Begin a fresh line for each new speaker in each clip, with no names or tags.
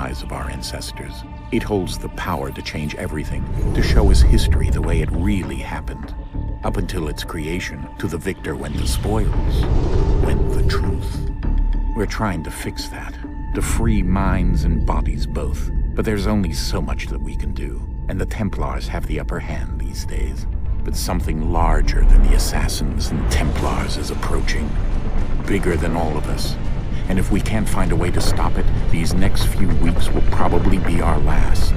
rise of our ancestors. It holds the power to change everything, to show us history the way it really happened. Up until its creation, to the victor went the spoils, went the truth. We're trying to fix that, to free minds and bodies both. But there's only so much that we can do, and the Templars have the upper hand these days. But something larger than the Assassins and Templars is approaching, bigger than all of us. And if we can't find a way to stop it, these next few weeks will probably be our last.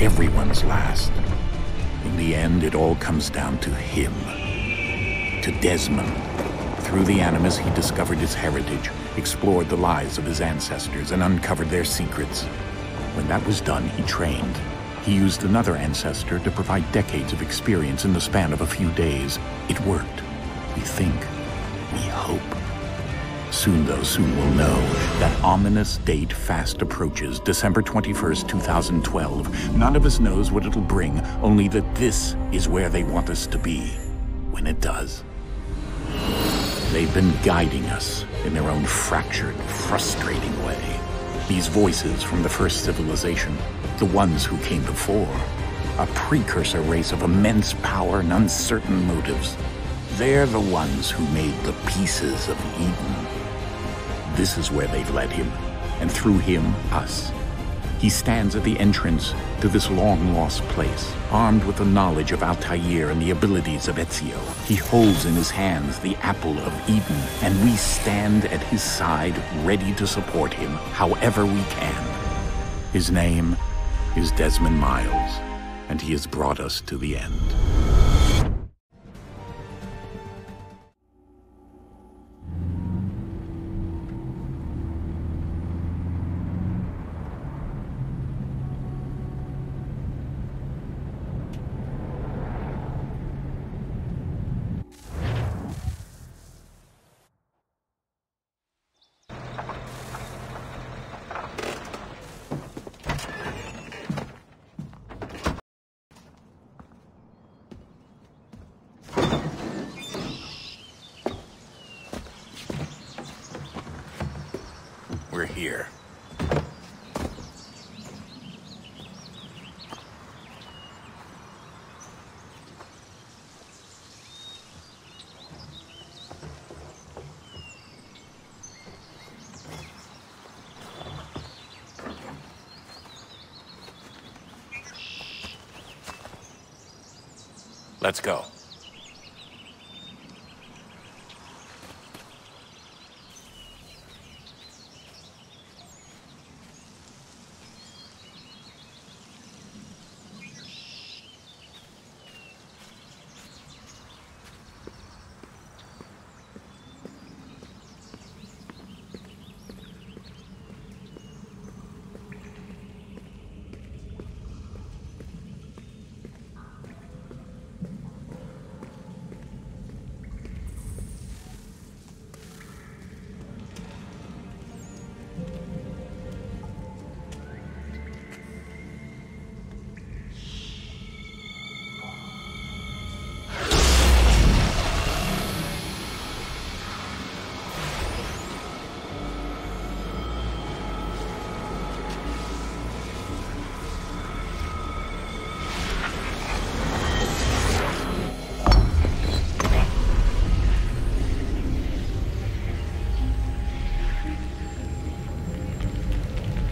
Everyone's last. In the end, it all comes down to him. To Desmond. Through the Animus, he discovered his heritage, explored the lives of his ancestors, and uncovered their secrets. When that was done, he trained. He used another ancestor to provide decades of experience in the span of a few days. It worked. We think. We hope. Soon we'll know. That ominous date fast approaches, December 21st, 2012. None of us knows what it'll bring, only that this is where they want us to be, when it does. They've been guiding us in their own fractured, frustrating way. These voices from the first civilization, the ones who came before, a precursor race of immense power and uncertain motives. They're the ones who made the pieces of Eden. This is where they've led him, and through him, us. He stands at the entrance to this long-lost place, armed with the knowledge of Altair and the abilities of Ezio. He holds in his hands the apple of Eden, and we stand at his side, ready to support him however we can. His name is Desmond Miles, and he has brought us to the end. We're here. Let's go.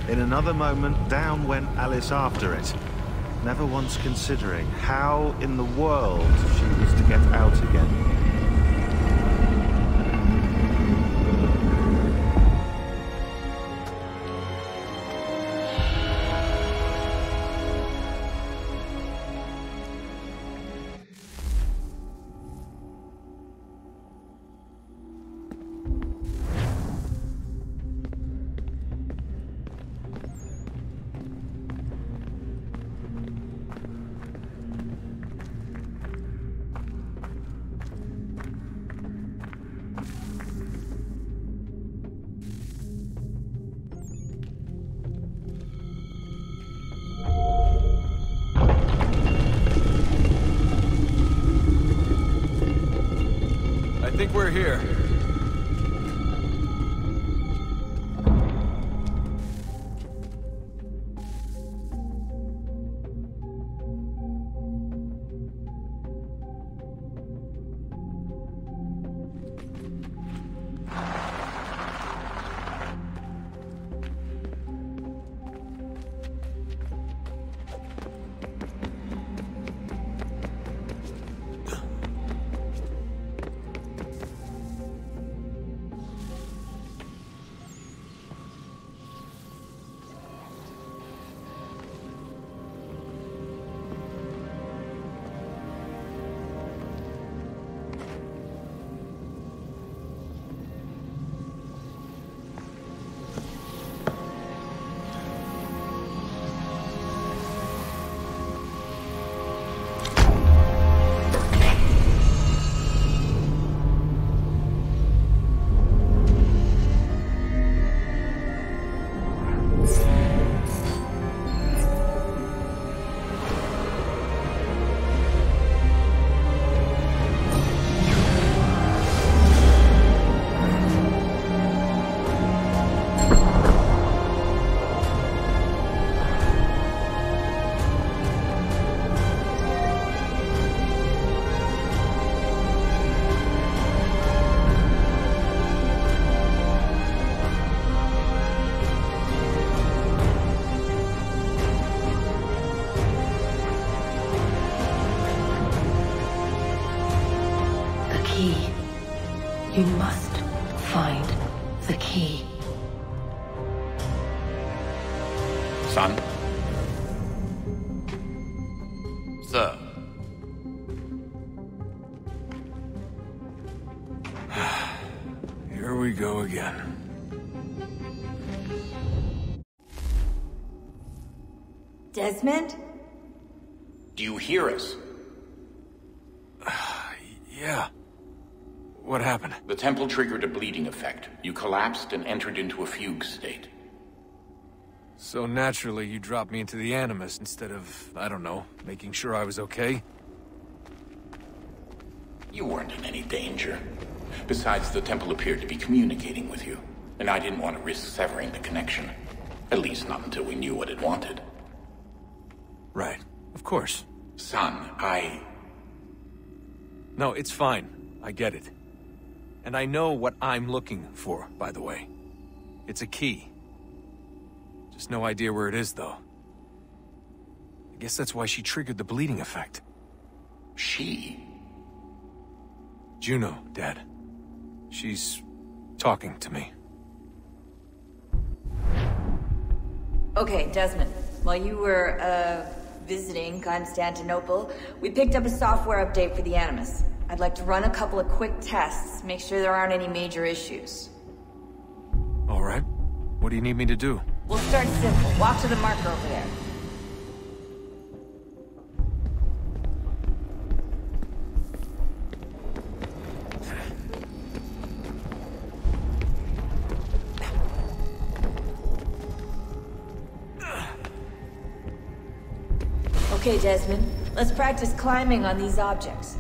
In another moment, down went Alice after it, never once considering how in the world she was to get out again.
I think we're here. key. You must find the key.
Son?
Sir.
Here we go again.
Desmond?
Do you hear us?
Yeah. What happened?
The temple triggered a bleeding effect. You collapsed and entered into a fugue state.
So naturally, you dropped me into the Animus instead of, I don't know, making sure I was okay?
You weren't in any danger. Besides, the temple appeared to be communicating with you, and I didn't want to risk severing the connection. At least not until we knew what it wanted.
Right. Of course.
Son,
No, it's fine. I get it. And I know what I'm looking for, by the way. It's a key. Just no idea where it is, though. I guess that's why she triggered the bleeding effect.
She?
Juno, Dad. She's talking to me.
Okay, Desmond. While you were, visiting Constantinople, we picked up a software update for the Animus. I'd like to run a couple of quick tests, make sure there aren't any major issues.
All right. What do you need me to do?
We'll start simple. Walk to the marker over there. Okay, Desmond. Let's practice climbing on these objects.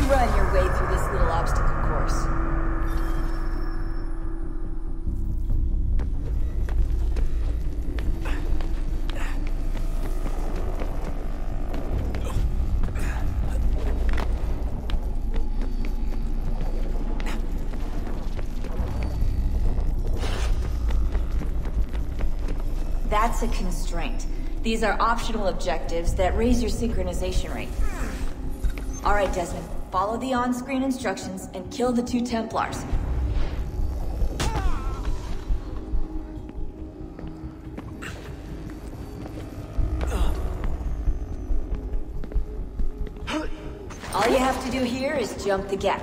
Run your way through this little obstacle course. That's a constraint. These are optional objectives that raise your synchronization rate. All right, Desmond. Follow the on-screen instructions and kill the 2 Templars. All you have to do here is jump the gap.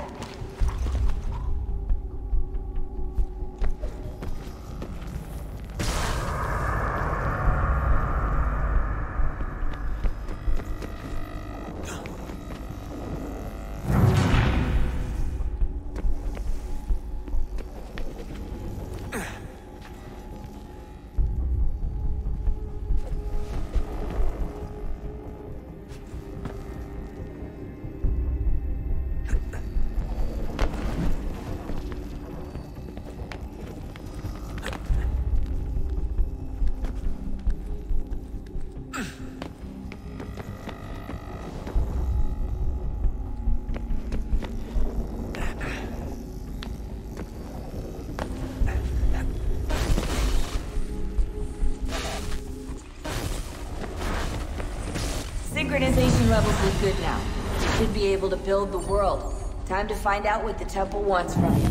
Synchronization levels look good now. You should be able to build the world. Time to find out what the temple wants from you.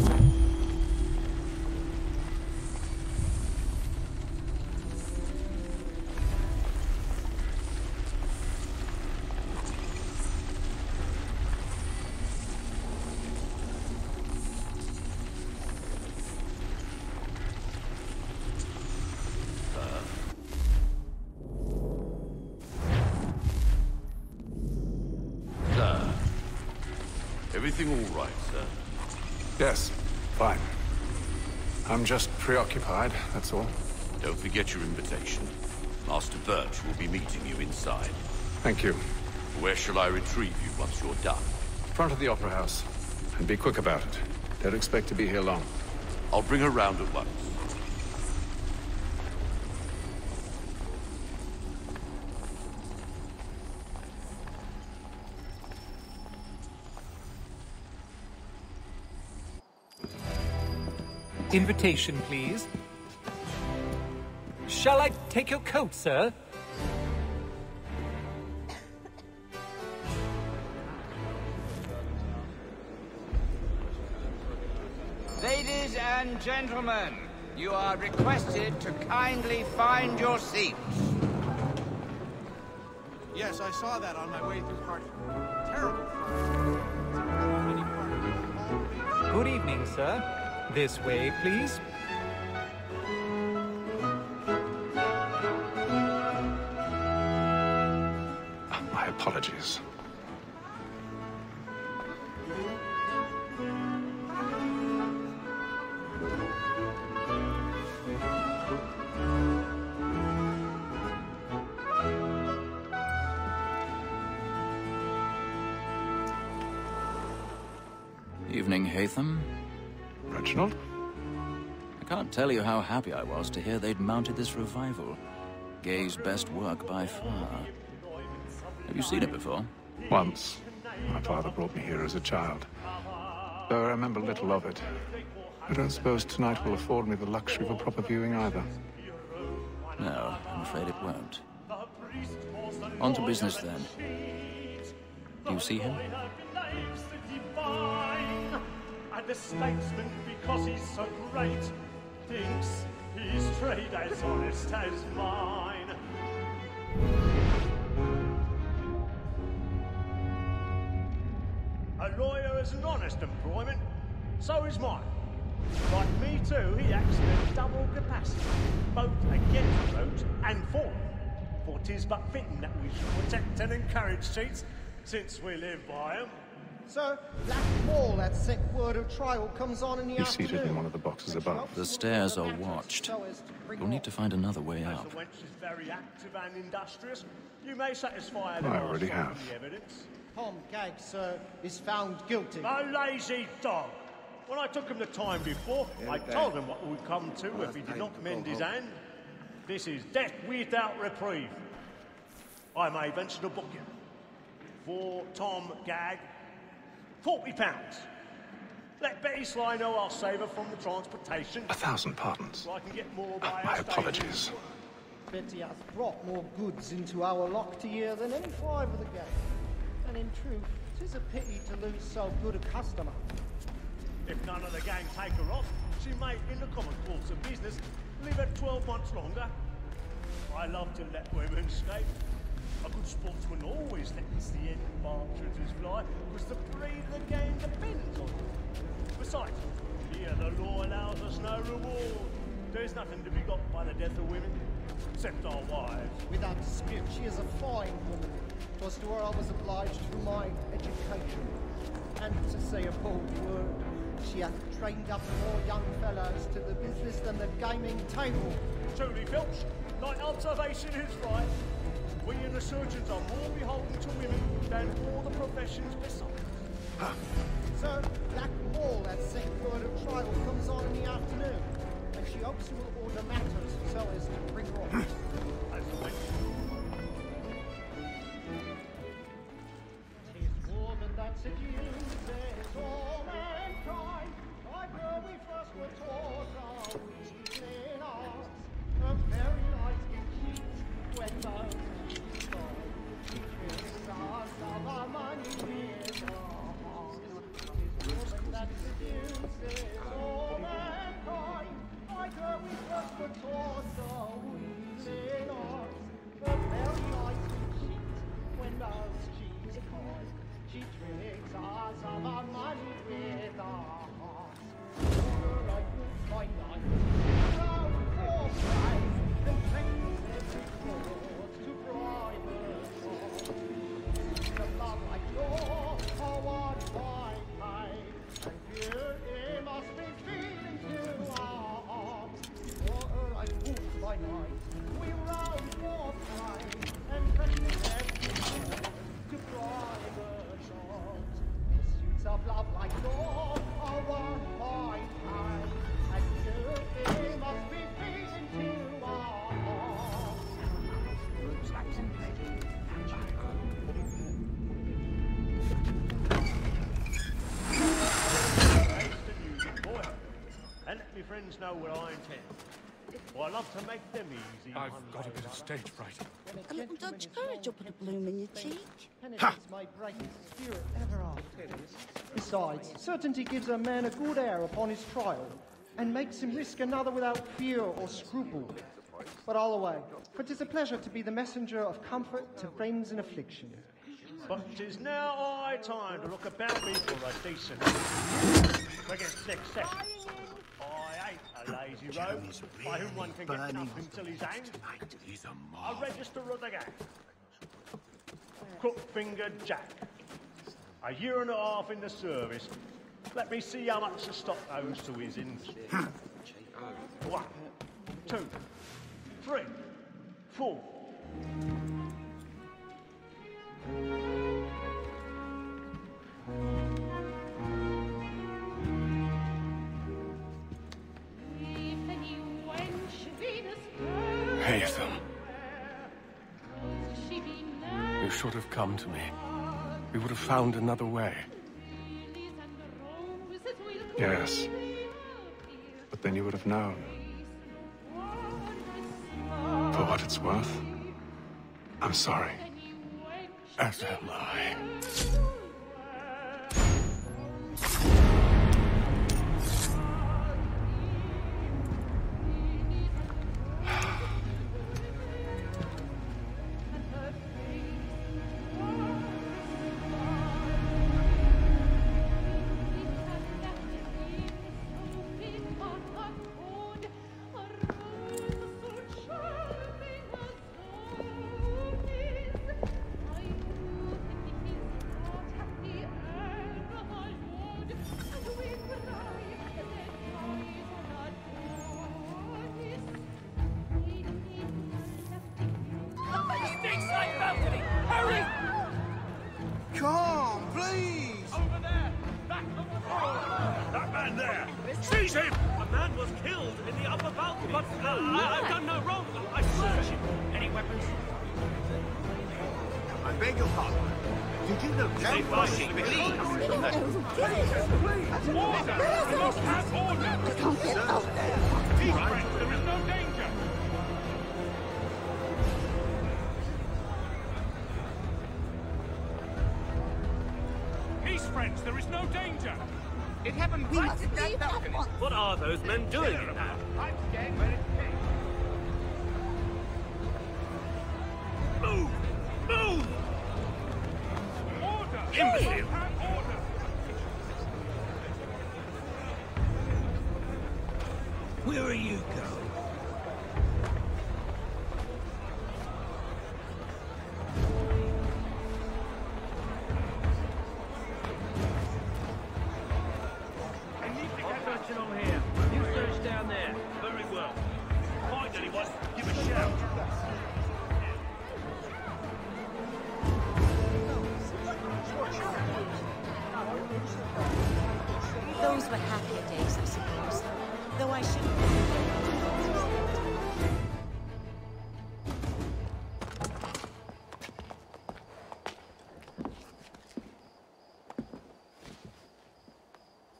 Everything all right, sir?
Yes, fine. I'm just preoccupied, that's all.
Don't forget your invitation. Master Birch will be meeting you inside.
Thank you.
Where shall I retrieve you once you're done?
Front of the Opera House. And be quick about it. Don't expect to be here long.
I'll bring her round at once.
Invitation, please. Shall I take your coat, sir?
Ladies and gentlemen, you are requested to kindly find your seats.
Yes, I saw that on my way through party. Terrible.
Good evening, sir. This way, please.
My apologies.
Evening, Hatham.
Reginald?
I can't tell you how happy I was to hear they'd mounted this revival. Gay's best work by far. Have you seen it before?
Once. My father brought me here as a child. Though I remember little of it. I don't suppose tonight will afford me the luxury of a proper viewing either.
No, I'm afraid it won't. On to business then. Do you see him?
And the statesman, because he's so great, thinks his trade as honest as mine. A lawyer is an honest employment, so is mine. Like me too, he acts in a double capacity, both against roads and for them. For 'tis but fitting that we should protect and encourage cheats, since we live by them.
Sir, Black Ball, that sick word of trial comes on in the
He's
afternoon.
seated in one of the boxes above.
The stairs are watched. You'll need to find another way up.
The wench is very active and industrious. You may satisfy
I already have.
the evidence.
Tom Gagg, sir, is found guilty.
A lazy dog. When I took him the time before, I told him what would come to if he did not mend his hand. This is death without reprieve. I may venture to book him. For Tom Gagg, £40. Let Betty Sly know I'll save her from the transportation.
1,000 pardons.
So I can get more by
My
her
apologies.
Betty hath brought more goods into our locked year than any five of the gang. And in truth, 'tis a pity to lose so good a customer.
If none of the gang take her off, she may, in the common course of business, live at 12 months longer. I love to let women escape. A good sportsman always lets the end partridges fly, because the breed of the game depends on it. Besides, here the law allows us no reward. There's nothing to be got by the death of women, except our wives.
Without dispute, she is a fine woman. 'Twas to her I was obliged through my education. And to say a bold word, she hath trained up more young fellows to the business than the gaming table.
Truly, Filch, thy observation is right. We and the surgeons are more beholden to women than all the professions besides.
Sir, Black Ball, that sick word of trial comes on in the afternoon, and she hopes you will order matters so as to bring her off.
As the wench.
'Tis woman that seduces all mankind. I know we first were taught our weakling arts. A very light can cheat when most cheats fall. She kills us of our money with our hearts. 'Tis woman that seduces all mankind. I know we first were taught our weakling arts. A very light can cheat when most cheats fall. She tricks us of our money with our hearts. Like wolves by night, round for life, and practice every fraud to bribe us all. The love like yours, are one by night, and beauty must be feeling to our hearts. Like wolves by night, we round for life, and practice every fraud to bribe us all.
friends know what I intend. Well, I love to make them easy.
I've got a bit of stage fright.
A little Dutch courage will put a bloom in your cheek.
Penitence may break his spirit ever after. Besides, certainty gives a man a good air upon his trial, and makes him risk another without fear or scruple. But all away, for 'tis a pleasure to be the messenger of comfort to friends in affliction.
But 'tis now high time to look about me for a decent against next session. I ain't a lazy rogue, by whom one can get nothing till he's hanged. A register of the gang. Crook-fingered Jack. A year and a half in the service. Let me see how much the stock owes to his interest. 1, 2, 3, 4.
Haytham. You should have come to me. We would have found another way. Yes. But then you would have known. For what it's worth, I'm sorry. As am I.
Come, please!
Over there! That man there! Seize him! A man was killed in the upper balcony. But I've done no wrong. I searched him. Any weapons?
I beg your pardon. Did you know that?
Please! Order! We must have order!
I can't get out there.
Peace, friends, there is no danger! Peace, friends, there is no danger!
It happened
We
right
must
at that
leave that
balcony.
one.
What are those men doing in there?
I'm scared where it came.
Move! Move! Order! Imbecile! Order!
Where are you going?
I need to get action on here. You search down there. Very well. Find anyone, give a shout.
Those were happier days, I suppose. Though I shouldn't.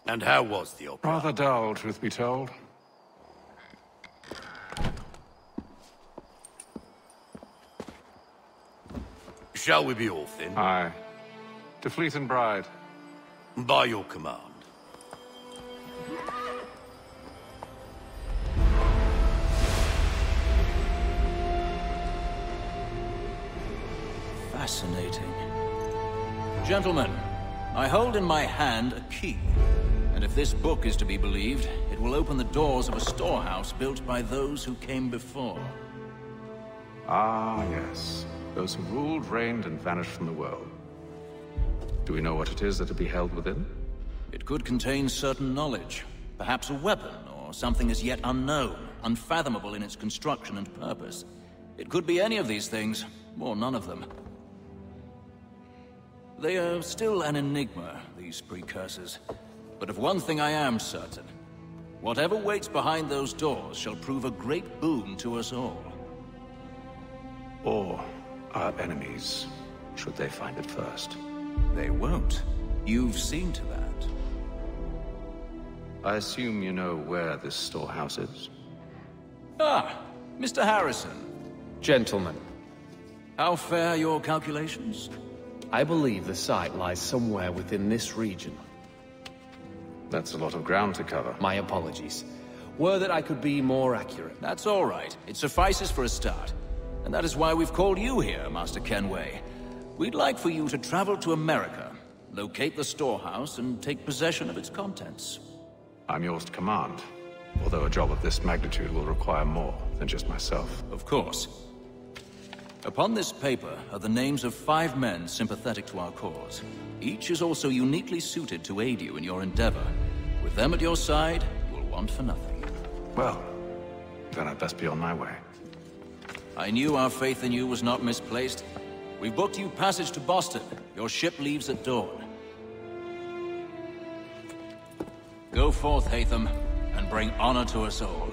And how was the opera?
Rather dull, truth be told.
Shall we be off then?
Aye. To Fleet and Bride.
By your command.
Fascinating. Gentlemen, I hold in my hand a key. And if this book is to be believed, it will open the doors of a storehouse built by those who came before.
Ah, yes. Those who ruled, reigned, and vanished from the world. Do we know what it is that to be held within?
It could contain certain knowledge. Perhaps a weapon, or something as yet unknown, unfathomable in its construction and purpose. It could be any of these things, or none of them. They are still an enigma, these precursors. But of one thing I am certain. Whatever waits behind those doors shall prove a great boon to us all.
Or our enemies, should they find it first.
They won't. You've seen to that.
I assume you know where this storehouse is?
Ah, Mr. Harrison.
Gentlemen.
How fair your calculations?
I believe the site lies somewhere within this region.
That's a lot of ground to cover.
My apologies. Were that I could be more accurate.
That's all right. It suffices for a start. And that is why we've called you here, Master Kenway. We'd like for you to travel to America, locate the storehouse, and take possession of its contents.
I'm yours to command, although a job of this magnitude will require more than just myself.
Of course. Upon this paper are the names of 5 men sympathetic to our cause. Each is also uniquely suited to aid you in your endeavor. With them at your side, you will want for nothing.
Well, then I'd best be on my way.
I knew our faith in you was not misplaced. We've booked you passage to Boston. Your ship leaves at dawn. Go forth, Hatham, and bring honor to us all.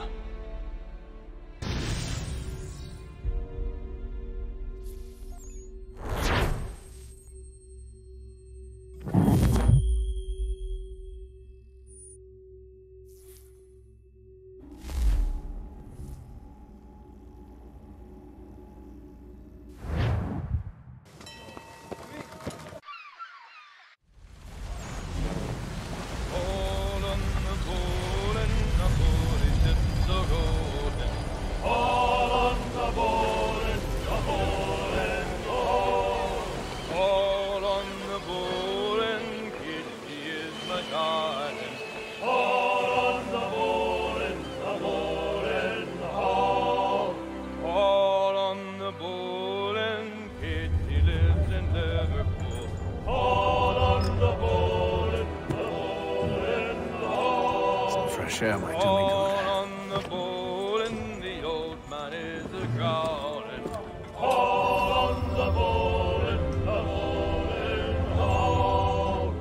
Share my tummy good.
On the bowl and the old man is a growling. All on the bowl and the bowl and the bowl.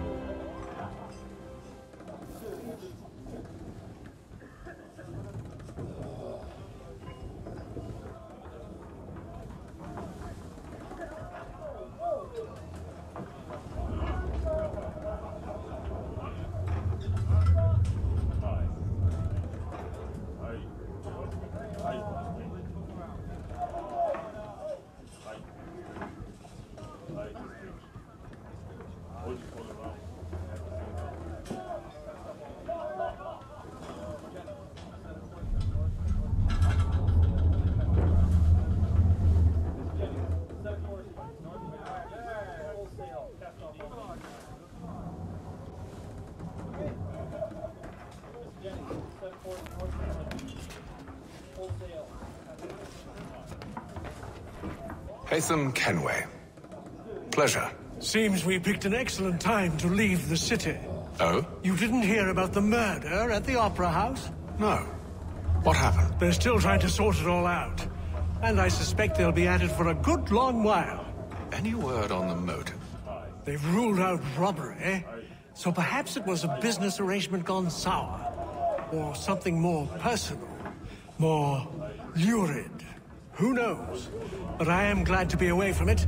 Hatham Kenway. Pleasure.
Seems we picked an excellent time to leave the city.
Oh?
You didn't hear about the murder at the Opera House?
No. What happened?
They're still trying to sort it all out. And I suspect they'll be at it for a good long while.
Any word on the motive?
They've ruled out robbery, so perhaps it was a business arrangement gone sour. Or something more personal, more lurid. Who knows? But I am glad to be away from it.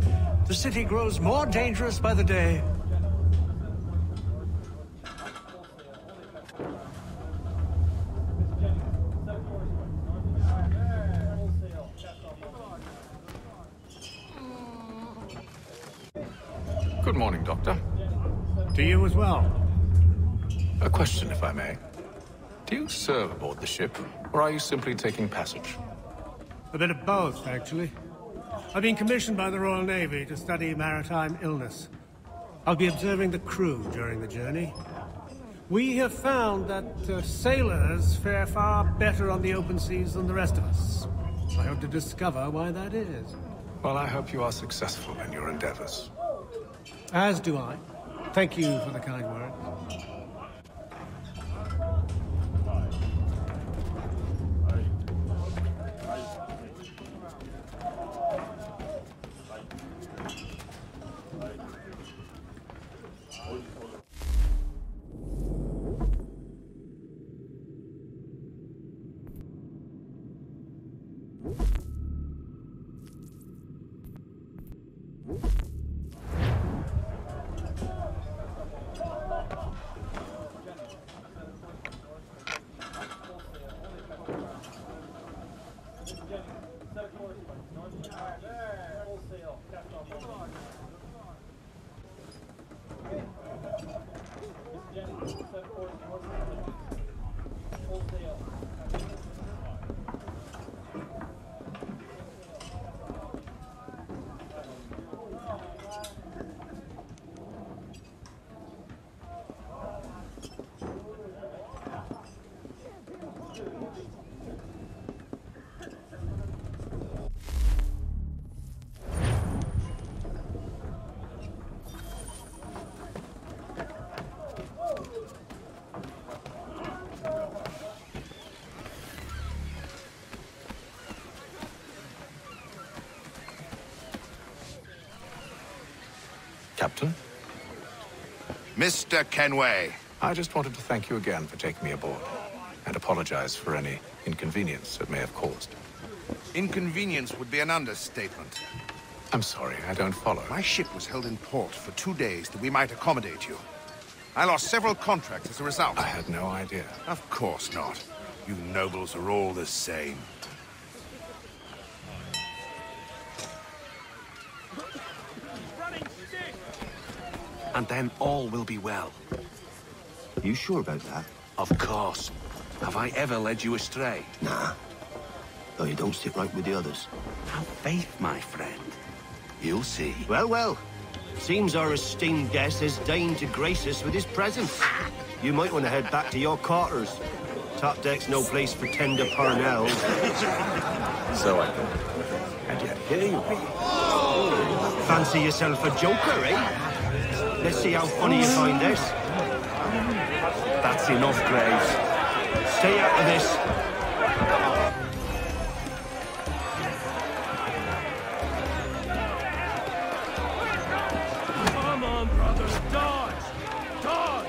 The city grows more dangerous by the day.
Good morning, Doctor.
To you as well.
A question, if I may. Do you serve aboard the ship, or are you simply taking passage?
A bit of both, actually. I've been commissioned by the Royal Navy to study maritime illness. I'll be observing the crew during the journey. We have found that sailors fare far better on the open seas than the rest of us. I hope to discover why that is.
Well, I hope you are successful in your endeavors.
As do I. Thank you for the kind word.
Captain.
Mr. Kenway.
I just wanted to thank you again for taking me aboard, and apologize for any inconvenience it may have caused.
Inconvenience would be an understatement.
I'm sorry, I don't follow.
My ship was held in port for 2 days that we might accommodate you. I lost several contracts as a result.
I had no idea.
Of course not. You nobles are all the same.
And then all will be well.
You sure about that?
Of course. Have I ever led you astray?
Nah. Though you don't sit right with the others.
Have faith, my friend. You'll see.
Well, well. Seems our esteemed guest has deigned to grace us with his presence. You might want to head back to your quarters. Top deck's no place for tender Parnell.
So I thought. And yet here you are.
Fancy yourself a joker, eh? Let's see how funny you find this.
That's enough, Graves.
Stay out of this.
Come on, brothers, dodge! Dodge!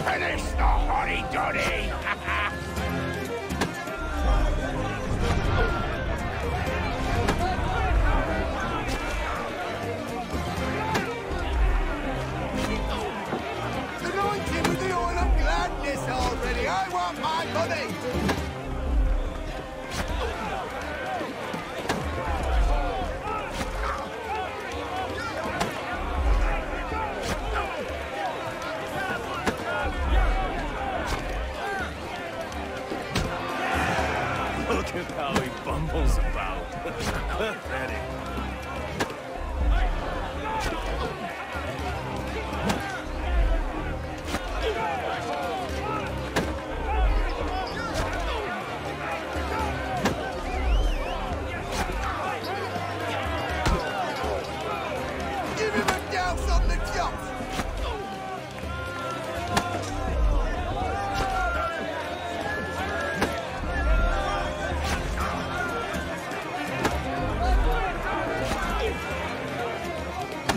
Finish the hotty-dotty! Anointing with the oil of gladness already! I want my money!
Look at how he bumbles about. Pathetic.
Give him a douse on the jump!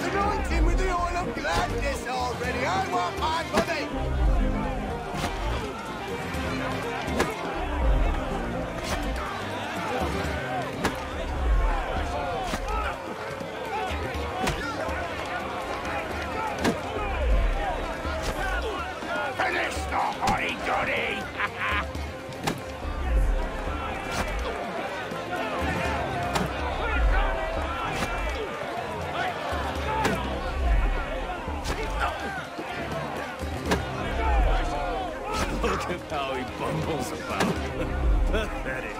Anointing with the oil of gladness already! I want my money! Finish the hotty-dotty!
Look at how he bumbles about. Pathetic.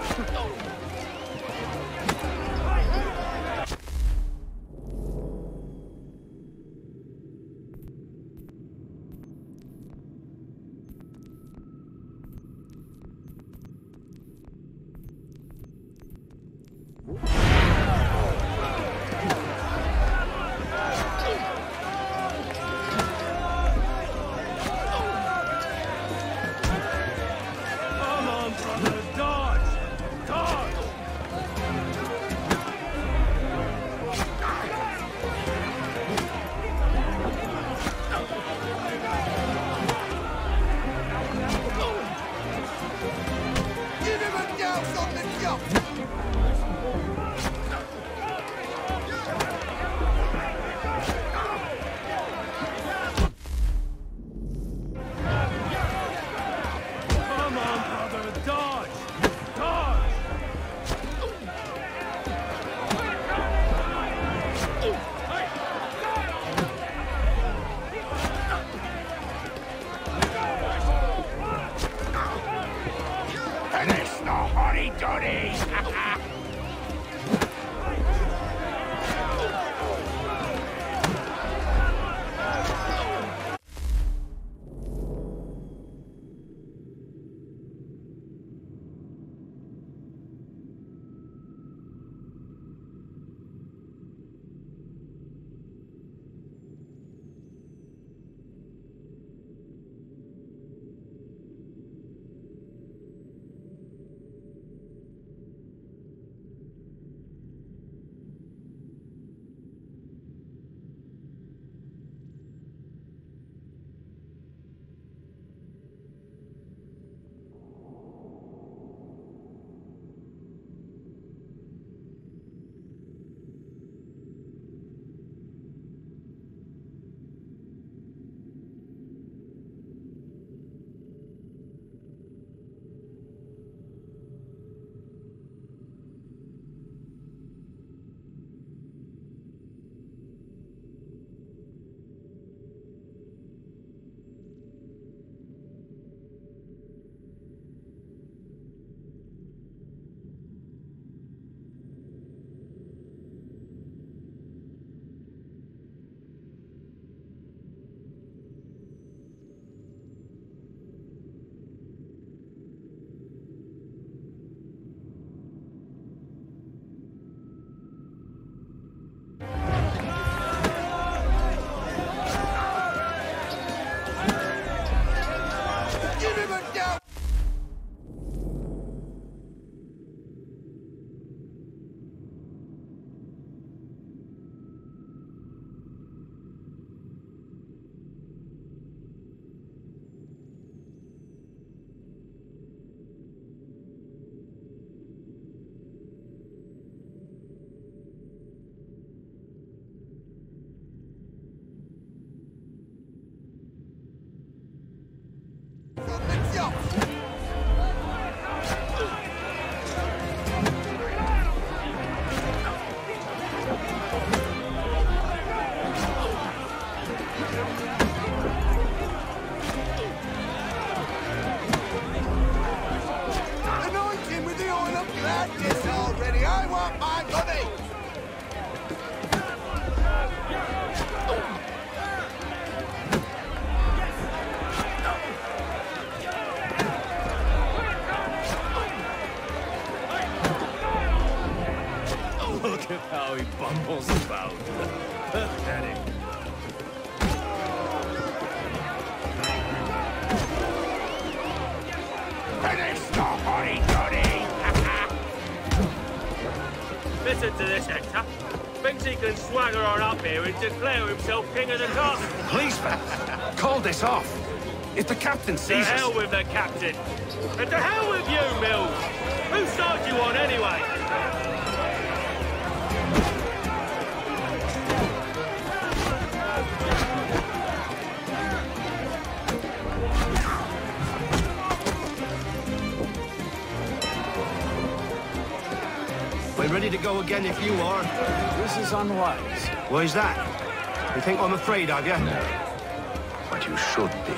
Come on, brothers, dodge! Dodge! crumbles about. Pathetic. Listen to this, Hector. Thinks he can swagger on up here and declare himself king of the castle.
Policeman, call this off. If the captain sees us...
To hell with the captain. And to hell with you, Mills. Whose side do you on, anyway?
We're ready to go again if you are.
This is unwise.
Why is that? You think I'm afraid of you?
No. But you should be.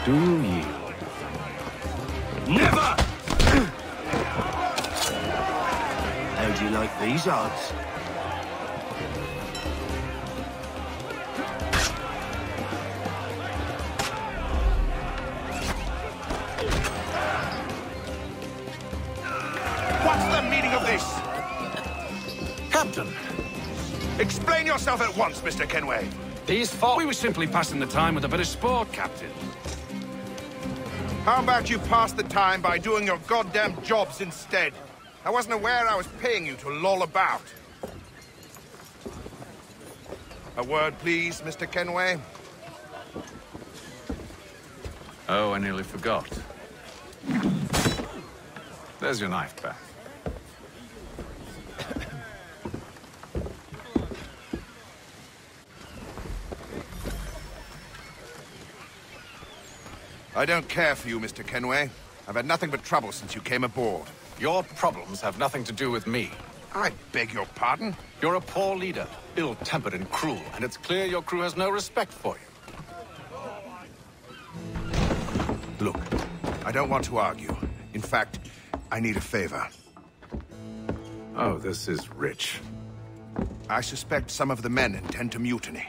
Do you yield?
Never! How do you like these odds?
What's the meaning of this?
Captain!
Explain yourself at once, Mr. Kenway.
These folk... We were simply passing the time with a bit of sport, Captain.
How about you pass the time by doing your goddamn jobs instead? I wasn't aware I was paying you to loll about. A word, please, Mr. Kenway.
Oh, I nearly forgot. There's your knife back.
I don't care for you, Mr. Kenway. I've had nothing but trouble since you came aboard.
Your problems have nothing to do with me.
I beg your pardon?
You're a poor leader, ill-tempered and cruel, and it's clear your crew has no respect for you.
Look, I don't want to argue. In fact, I need a favor.
Oh, this is rich.
I suspect some of the men intend to mutiny.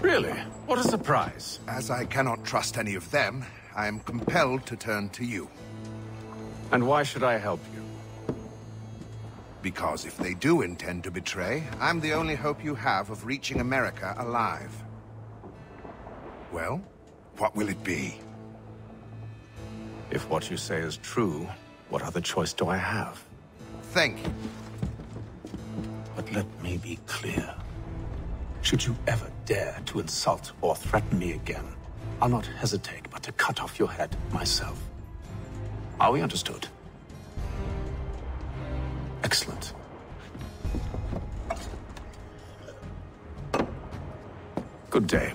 Really? What a surprise.
As I cannot trust any of them, I am compelled to turn to you.
And why should I help you?
Because if they do intend to betray, I'm the only hope you have of reaching America alive. Well, what will it be?
If what you say is true, what other choice do I have?
Thank you.
But let me be clear. Should you ever dare to insult or threaten me again, I'll not hesitate but to cut off your head myself. Are we understood? Excellent. Good day.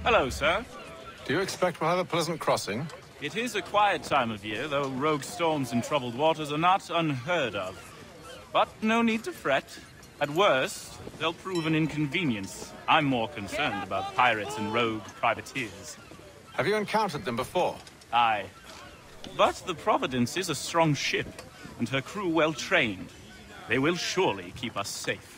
Hello, sir.
Do you expect we'll have a pleasant crossing?
It is a quiet time of year, though rogue storms and troubled waters are not unheard of. But no need to fret. At worst, they'll prove an inconvenience. I'm more concerned about pirates and rogue privateers.
Have you encountered them before?
Aye. But the Providence is a strong ship, and her crew well trained. They will surely keep us safe.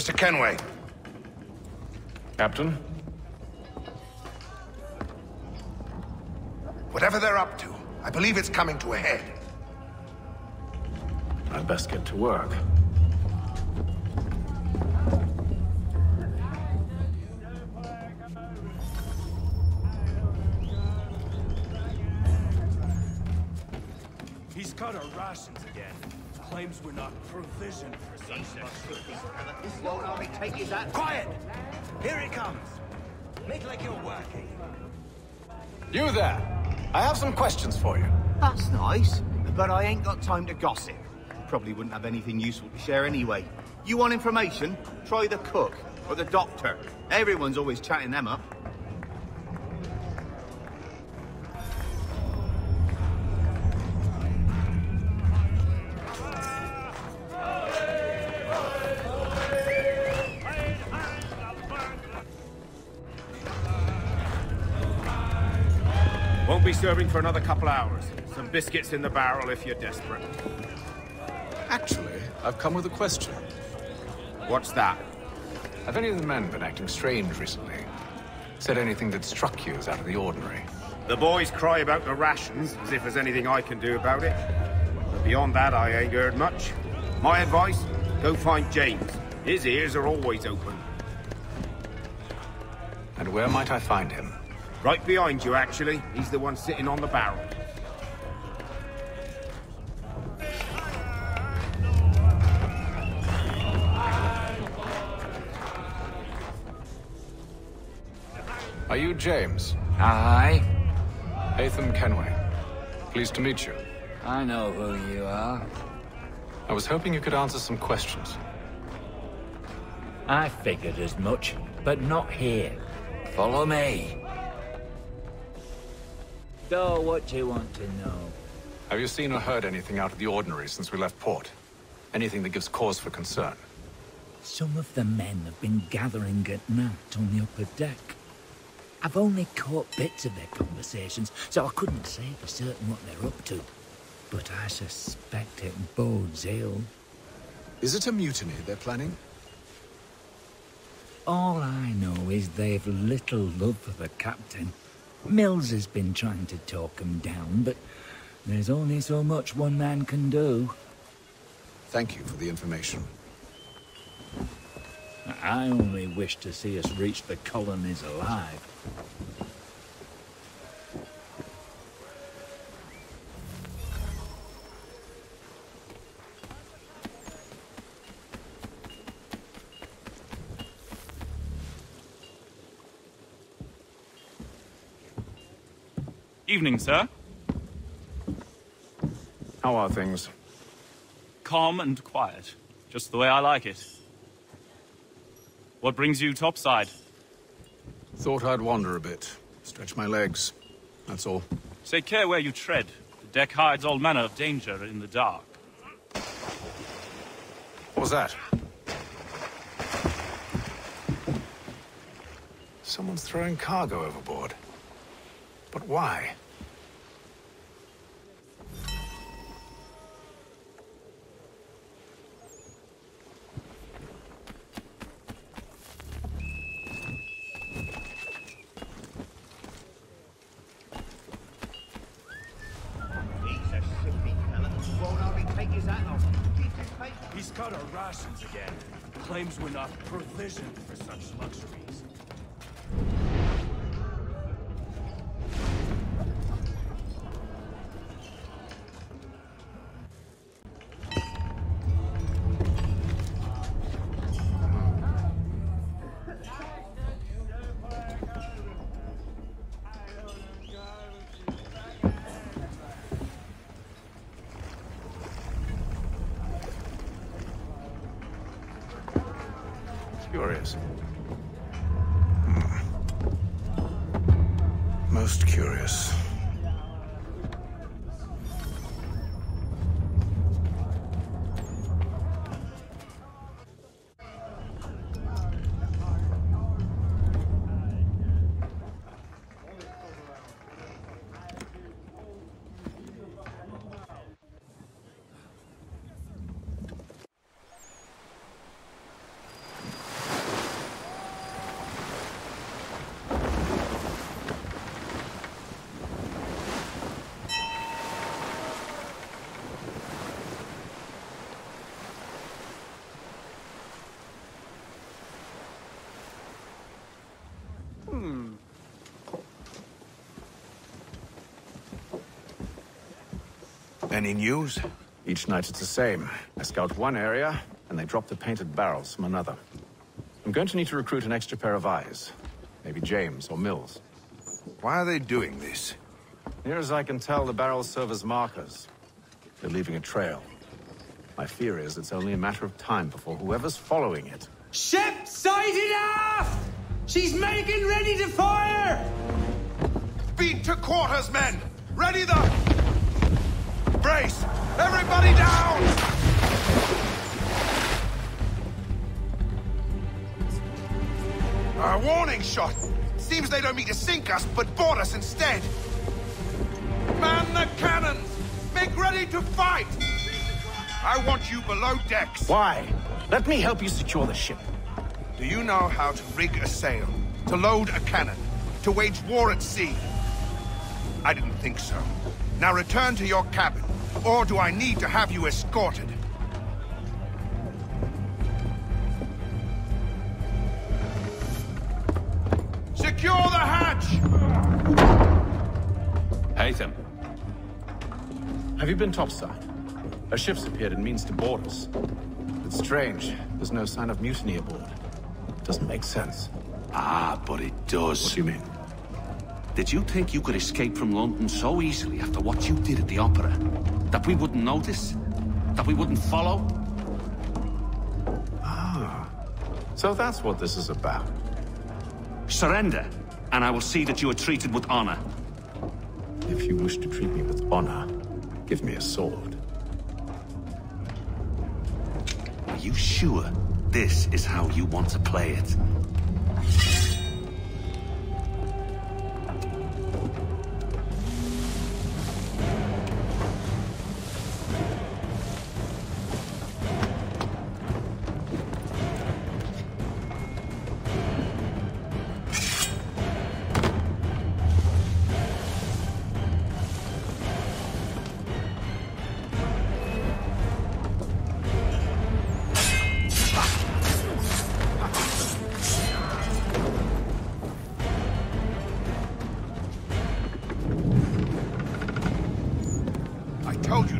Mr. Kenway.
Captain?
Whatever they're up to, I believe it's coming to a head.
I'd best get to work.
He's cut our rations again. Claims we're not provisioned for such
This won't only take his hat. Quiet! Here it comes. Make like you're working.
You there! I have some questions for you.
That's nice, but I ain't got time to gossip. Probably wouldn't have anything useful to share anyway. You want information? Try the cook or the doctor. Everyone's always chatting them up.
Won't be serving for another couple hours. Some biscuits in the barrel if you're desperate.
Actually, I've come with a question.
What's that?
Have any of the men been acting strange recently? Said anything that struck you as out of the ordinary?
The boys cry about the rations, as if there's anything I can do about it. But beyond that, I ain't heard much. My advice? Go find James. His ears are always open.
And where might I find him?
Right behind you, actually. He's the one sitting on the barrel.
Are you James?
Aye.
Hatham Kenway. Pleased to meet you.
I know who you are.
I was hoping you could answer some questions.
I figured as much, but not here. Follow me. So, what do you want to know?
Have you seen or heard anything out of the ordinary since we left port? Anything that gives cause for concern?
Some of the men have been gathering at night on the upper deck. I've only caught bits of their conversations, so I couldn't say for certain what they're up to. But I suspect it bodes ill.
Is it a mutiny they're planning?
All I know is they've little love for the captain. Mills has been trying to talk him down, but there's only so much one man can do.
Thank you for the information.
I only wish to see us reach the colonies alive.
Evening, sir.
How are things?
Calm and quiet. Just the way I like it. What brings you topside?
Thought I'd wander a bit. Stretch my legs. That's all.
Take care where you tread. The deck hides all manner of danger in the dark.
What was that? Someone's throwing cargo overboard. But why?
He's cut our rations again. Claims we're not provisioned for such luxuries.
Curious. Most curious.
Any news?
Each night it's the same. I scout one area, and they drop the painted barrels from another. I'm going to need to recruit an extra pair of eyes. Maybe James or Mills.
Why are they doing this?
Near as I can tell, the barrels serve as markers. They're leaving a trail. My fear is it's only a matter of time before whoever's following it...
Ship sighted aft! She's making ready to fire!
Beat to quarters, men! Ready the... Brace! Everybody down! A warning shot! Seems they don't mean to sink us, but board us instead! Man the cannons! Make ready to fight! I want you below decks.
Why? Let me help you secure the ship.
Do you know how to rig a sail? To load a cannon? To wage war at sea? I didn't think so. Now return to your cabin. Or do I need to have you escorted? Secure the hatch!
Haytham. Have you been topside? A ship's appeared and means to board us. It's strange. There's no sign of mutiny aboard. Doesn't make sense.
Ah, but it does.
What do you mean?
Did you think you could escape from London so easily after what you did at the opera? That we wouldn't notice? That we wouldn't follow?
Ah. So that's what this is about.
Surrender, and I will see that you are treated with honor.
If you wish to treat me with honor, give me a sword.
Are you sure this is how you want to play it?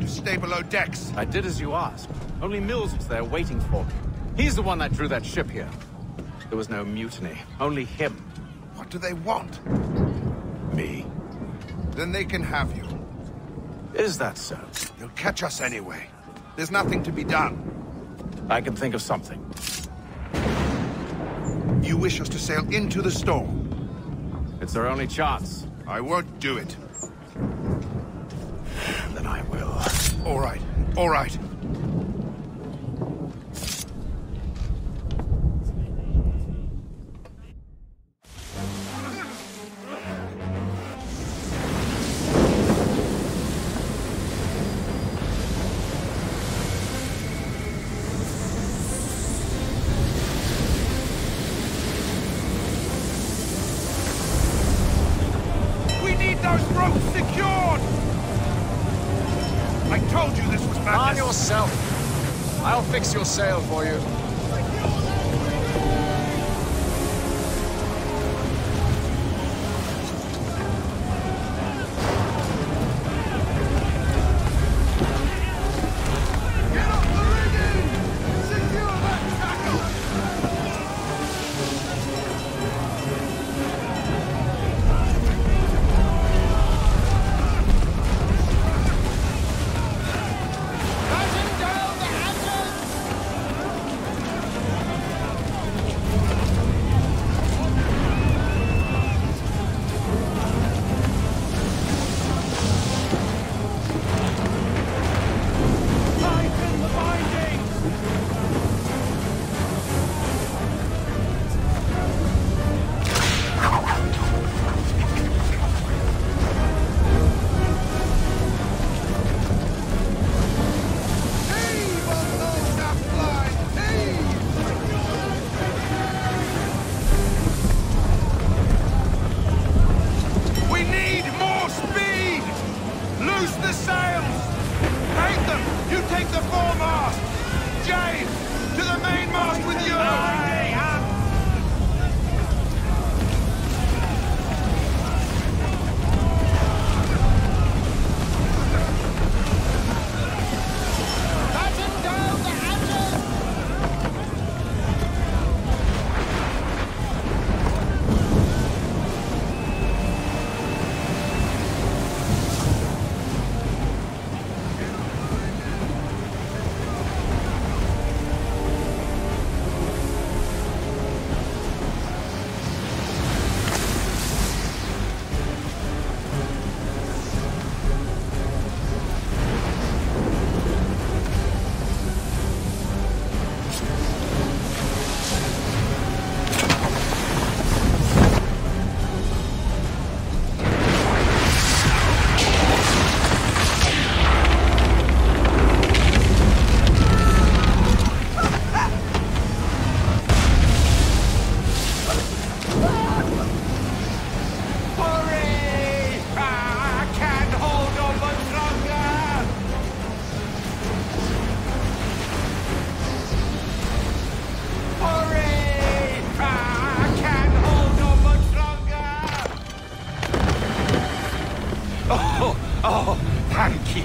Stay below decks.
I did as you asked. Only Mills was there waiting for me. He's the one that drew that ship here. There was no mutiny. Only him.
What do they want?
Me.
Then they can have you.
Is that so?
They'll catch us anyway. There's nothing to be done.
I can think of something.
You wish us to sail into the storm?
It's our only chance.
I won't do it.
Then I will.
All right. All right. We need those ropes secured! I told you this was madness!
Arm yourself! I'll fix your sail for you.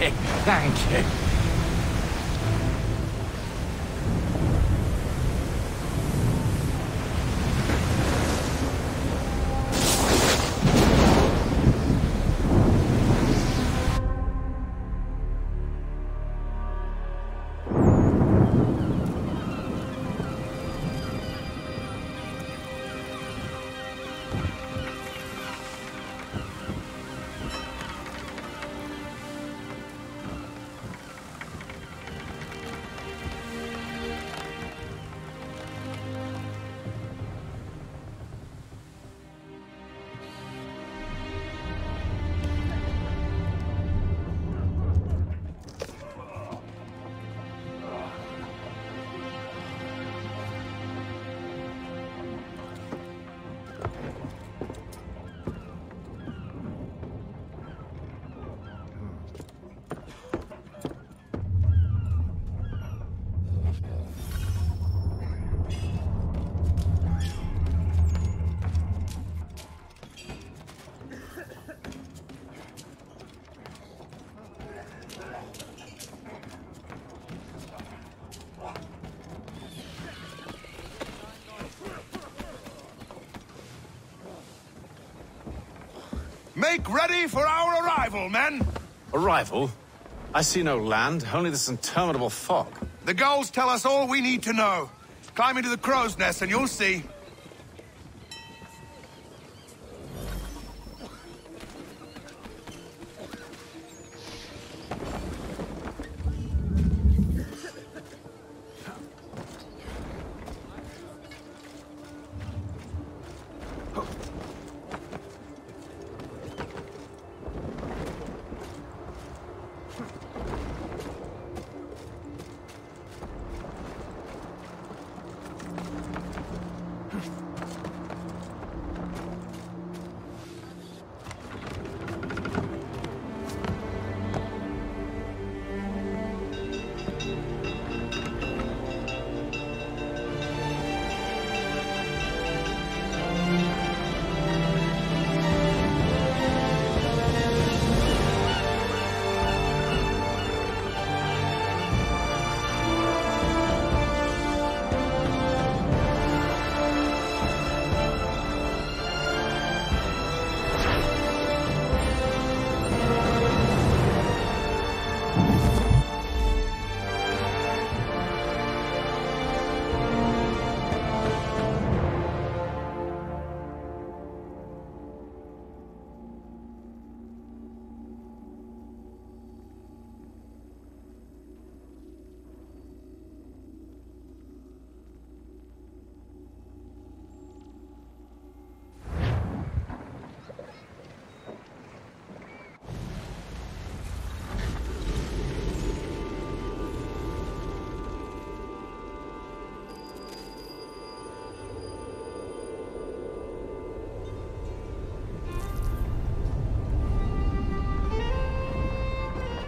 you. Thank you.
Make ready for our arrival, men!
Arrival? I see no land, only this interminable fog.
The gulls tell us all we need to know. Climb into the crow's nest and you'll see.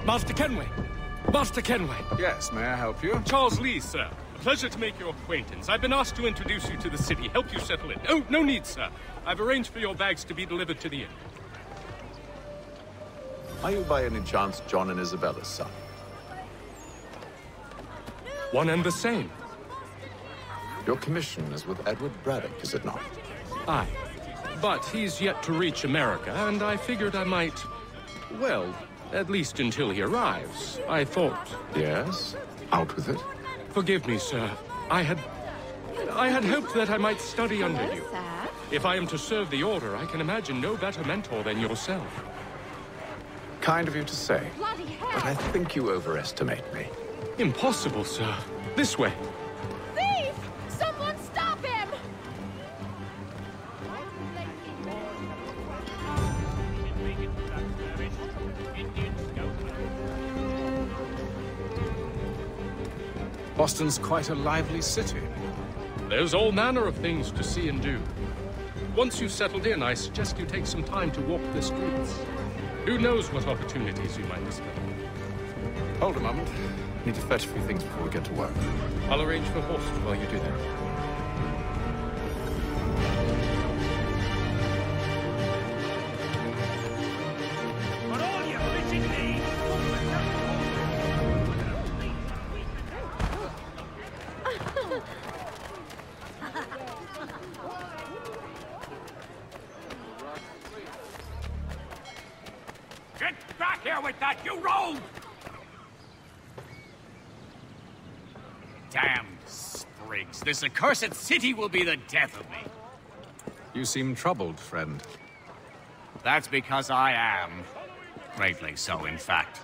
Master Kenway! Master Kenway!
Yes, may I help you?
Charles Lee, sir. A pleasure to make your acquaintance. I've been asked to introduce you to the city, help you settle in. Oh, no need, sir. I've arranged for your bags to be delivered to the inn.
Are you by any chance John and Isabella's son?
One and the same.
Your commission is with Edward Braddock, is it not?
Aye. But he's yet to reach America, and I figured I might... well, at least until he arrives. I thought...
Yes? Out with it.
Forgive me, sir. I had hoped that I might study under you. If I am to serve the Order, I can imagine no better mentor than yourself.
Kind of you to say, but I think you overestimate me.
Impossible, sir. This way.
Thief! Someone stop him!
Boston's quite a lively city.
There's all manner of things to see and do. Once you've settled in, I suggest you take some time to walk the streets. Who knows what opportunities you might discover.
Hold a moment. Need to fetch a few things before we get to work.
I'll arrange for horses while you do that.
But all you fishing need,
Get back here with that, you rogue!
Damn sprigs. This accursed city will be the death of me.
You seem troubled, friend.
That's because I am. Greatly so, in fact.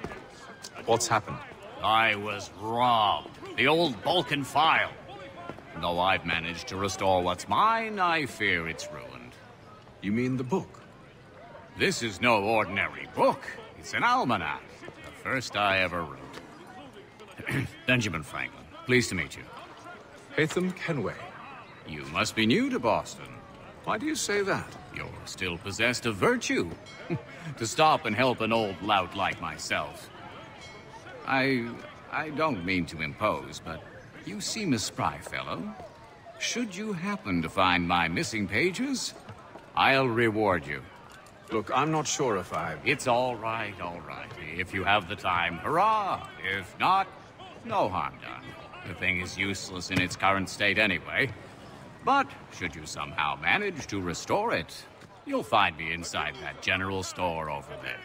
What's happened?
I was robbed. The old Balkan file. Though I've managed to restore what's mine, I fear it's ruined.
You mean the book?
This is no ordinary book. It's an almanac. The first I ever wrote. Benjamin Franklin, pleased to meet you.
Hatham Kenway.
You must be new to Boston.
Why do you say that?
You're still possessed of virtue. To stop and help an old lout like myself. I don't mean to impose, but you seem a spry fellow. Should you happen to find my missing pages, I'll reward you.
Look, I'm not sure if I...
It's all right, all right. If you have the time, hurrah! If not, no harm done. The thing is useless in its current state anyway. But should you somehow manage to restore it, you'll find me inside that general store over there.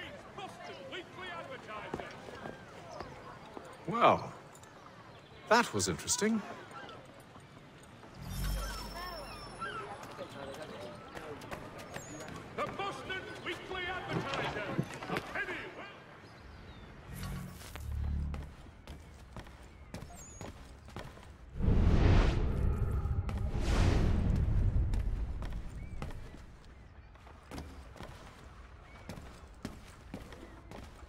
Well, that was interesting.
The Boston Weekly Advertiser. A penny.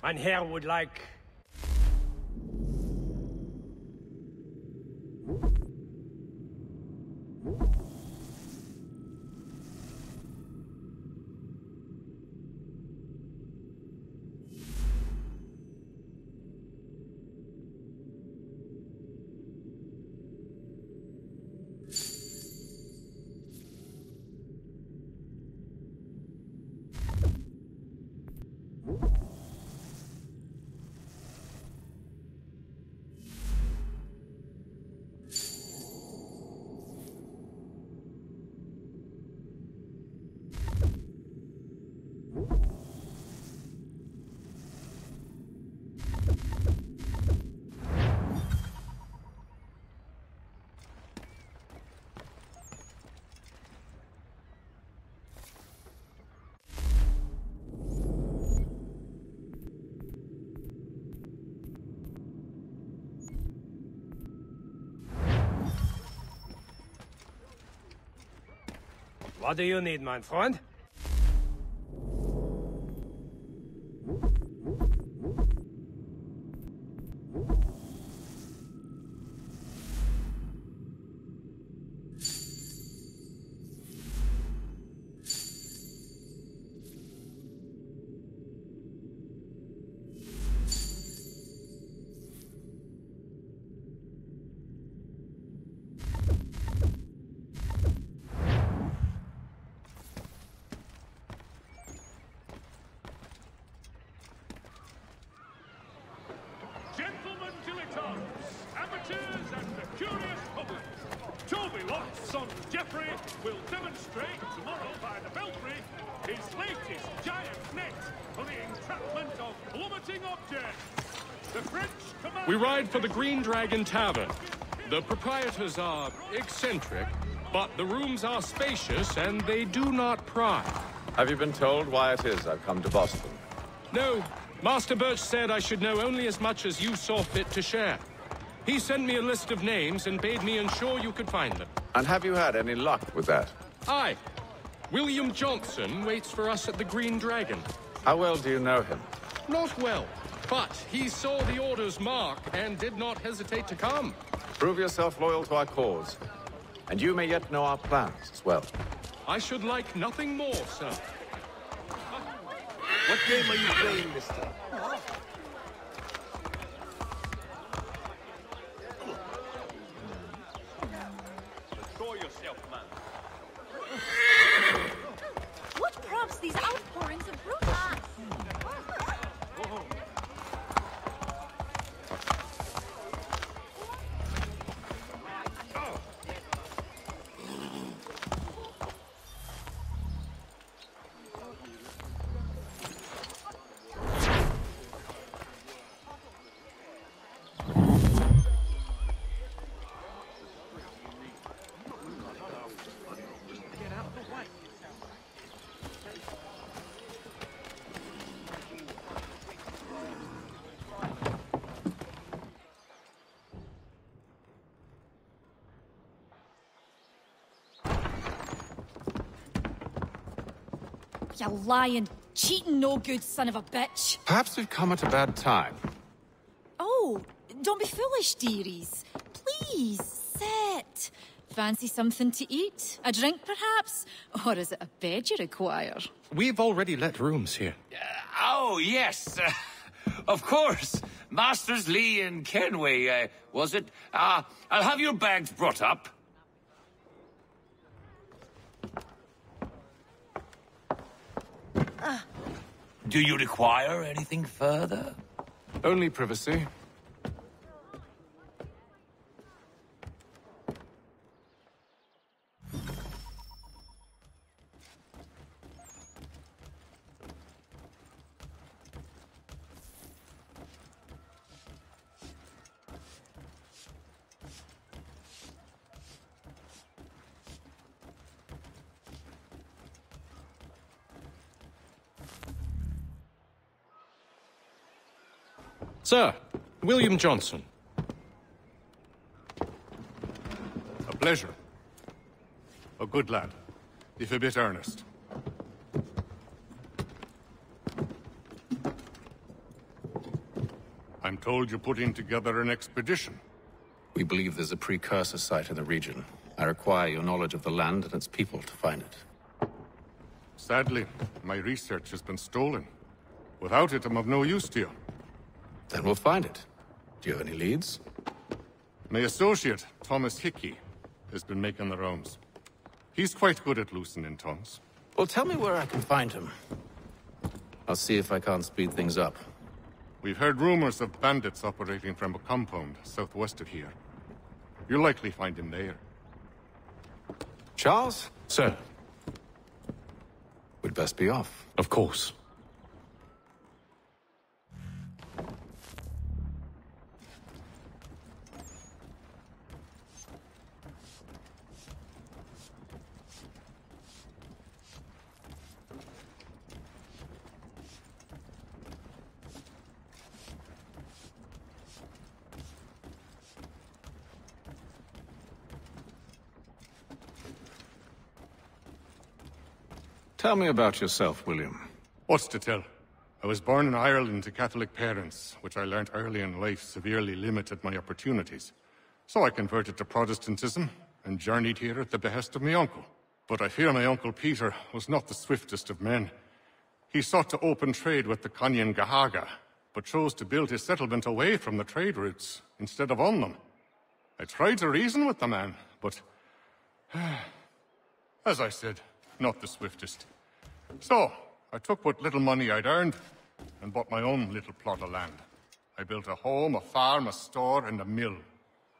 Mein Herr would like... What do you need, my friend? Gentlemen dilettantes, amateurs and the curious public, Toby Lott's son Geoffrey will demonstrate tomorrow by the Belfry his latest giant net for the entrapment of plummeting objects. The French command...
We ride for the Green Dragon Tavern. The proprietors are eccentric, but the rooms are spacious and they do not pry.
Have you been told why it is I've come to Boston?
No. Master Birch said I should know only as much as you saw fit to share. He sent me a list of names and bade me ensure you could find them.
And have you had any luck with that?
Aye. William Johnson waits for us at the Green Dragon.
How well do you know him?
Not well, but he saw the order's mark and did not hesitate to come.
Prove yourself loyal to our cause, and you may yet know our plans as well.
I should like nothing more, sir.
What game are you playing this time?
Control yourself, man.
What prompts these outpourings of brute wrath?
You lying, cheating, no good son of a bitch.
Perhaps we've come at a bad time.
Oh, don't be foolish, dearies. Please, sit. Fancy something to eat? A drink, perhaps? Or is it a bed you require?
We've already let rooms here.
Oh, yes. Of course. Masters Lee and Kenway, was it? I'll have your bags brought up. Do you require anything further?
Only privacy.
Sir, William Johnson.
A pleasure. A good lad, if a bit earnest. I'm told you're putting together an expedition.
We believe there's a precursor site in the region. I require your knowledge of the land and its people to find it.
Sadly, my research has been stolen. Without it, I'm of no use to you.
Then we'll find it. Do you have any leads?
My associate, Thomas Hickey, has been making the rounds. He's quite good at loosening tongues.
Well, tell me where I can find him. I'll see if I can't speed things up.
We've heard rumors of bandits operating from a compound southwest of here. You'll likely find him there.
Charles?
Sir.
We'd best be off.
Of course.
Tell me about yourself, William.
What's to tell? I was born in Ireland to Catholic parents, which I learnt early in life severely limited my opportunities. So I converted to Protestantism and journeyed here at the behest of my uncle. But I fear my uncle Peter was not the swiftest of men. He sought to open trade with the Conyan Gahaga, but chose to build his settlement away from the trade routes instead of on them. I tried to reason with the man, but as I said, not the swiftest. So, I took what little money I'd earned and bought my own little plot of land. I built a home, a farm, a store, and a mill.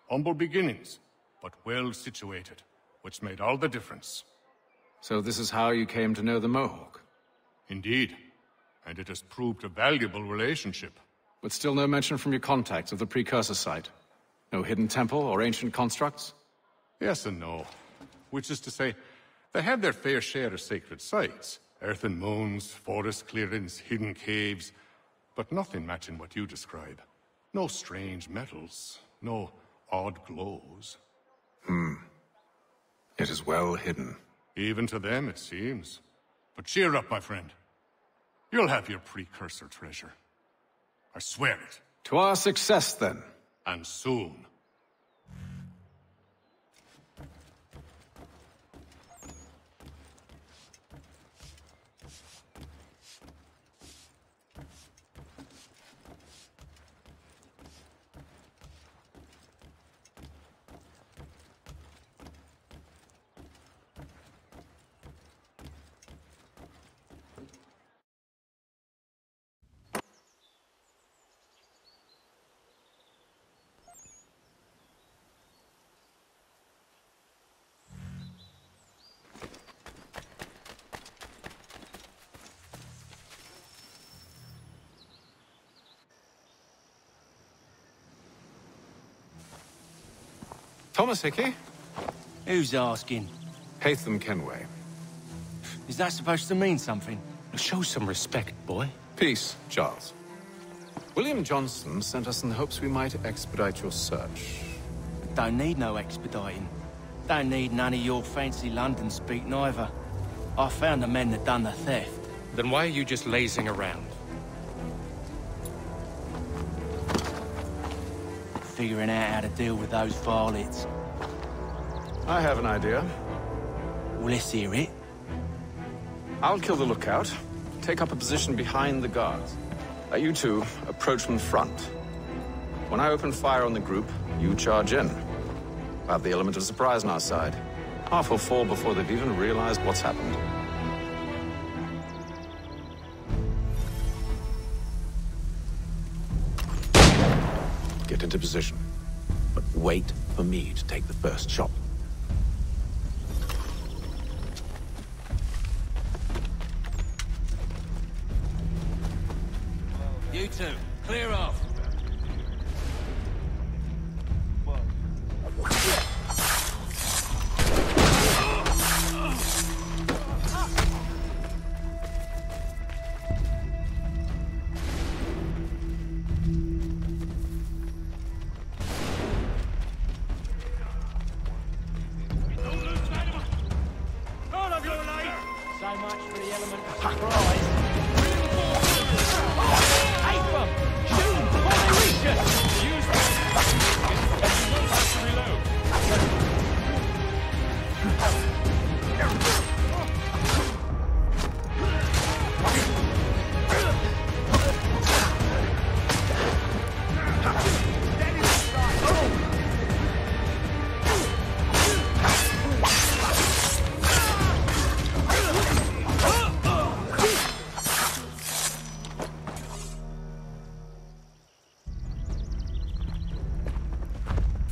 Humble beginnings, but well situated, which made all the difference.
So this is how you came to know the Mohawk?
Indeed, and it has proved a valuable relationship.
But still no mention from your contacts of the precursor site? No hidden temple or ancient constructs?
Yes and no. Which is to say, they had their fair share of sacred sites. Earthen mounds, forest clearings, hidden caves. But nothing matching what you describe. No strange metals. No odd glows.
It is well hidden.
Even to them, it seems. But cheer up, my friend. You'll have your precursor treasure. I swear it.
To our success, then.
And soon.
Thomas Hickey?
Who's asking?
Haytham Kenway.
Is that supposed to mean something?
Show some respect, boy.
Peace, Charles. William Johnson sent us in the hopes we might expedite your search.
Don't need no expediting. Don't need none of your fancy London speak neither. I found the men that done the theft.
Then why are you just lazing around?
Figuring out how to deal with those varlets.
I have an idea.
Well, let's hear it.
I'll kill the lookout, take up a position behind the guards. You two approach from the front. When I open fire on the group, you charge in. We'll have the element of surprise on our side. Half will fall before they've even realized what's happened. Get into position, but wait for me to take the first shot.
You two, clear off.
So much for the element of surprise. Abram! Shoot! Operation! Use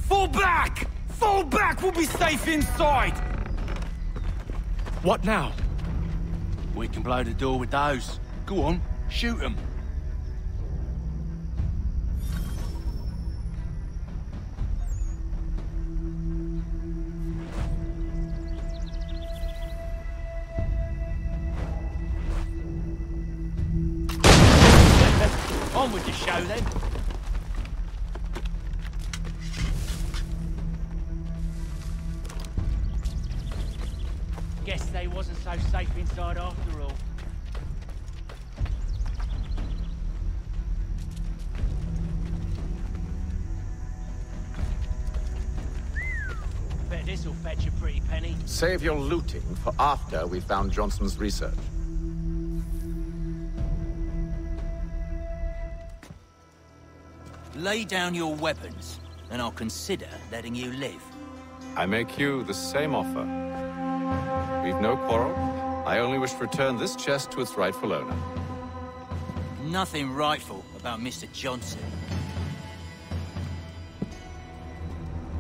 Fall back! Fall back! We'll be safe inside!
What now?
We can blow the door with those. Go on, shoot them. On with the show then. Guess they wasn't so safe inside after all. Bet this'll fetch a pretty penny.
Save your looting for after we found Johnson's research.
Lay down your weapons, and I'll consider letting you live.
I make you the same offer. We've no quarrel. I only wish to return this chest to its rightful owner.
Nothing rightful about Mr. Johnson.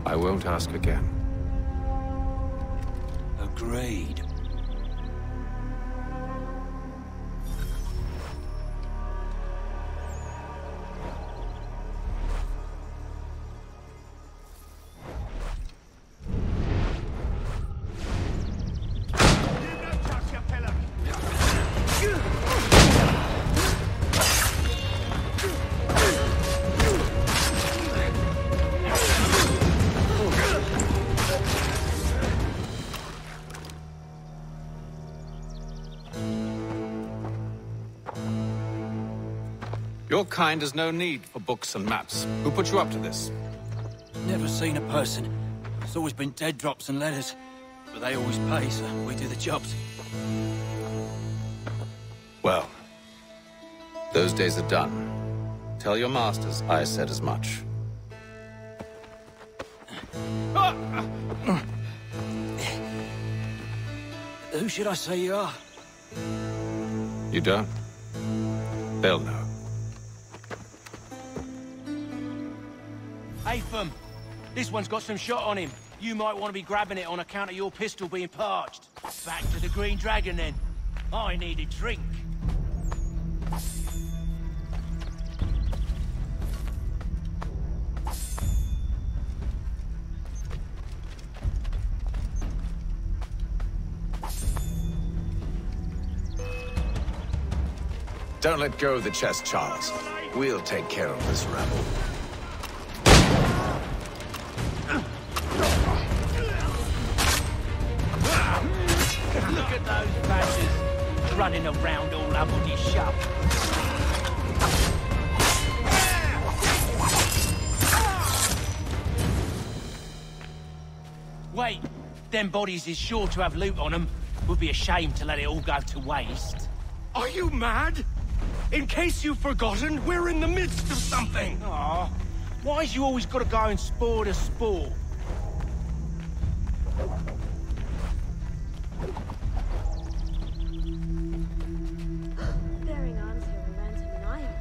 I won't ask again.
Agreed.
Your kind has no need for books and maps. Who put you up to this?
Never seen a person. It's always been dead drops and letters. But they always pay, so we do the jobs.
Well, those days are done. Tell your masters I said as much.
Who should I say you are?
You don't? They'll know.
Atham, this one's got some shot on him. You might want to be grabbing it on account of your pistol being parched. Back to the Green Dragon, then. I need a drink.
Don't let go of the chest, Charles. We'll take care of this rabble.
Look at those badges. running around all uppity shop. Wait, them bodies is sure to have loot on them. Would be a shame to let it all go to waste.
Are you mad? In case you've forgotten, we're in the midst of something.
Aw, why's you always gotta go and spoil the sport?
Bearing arms here will learn to deny us.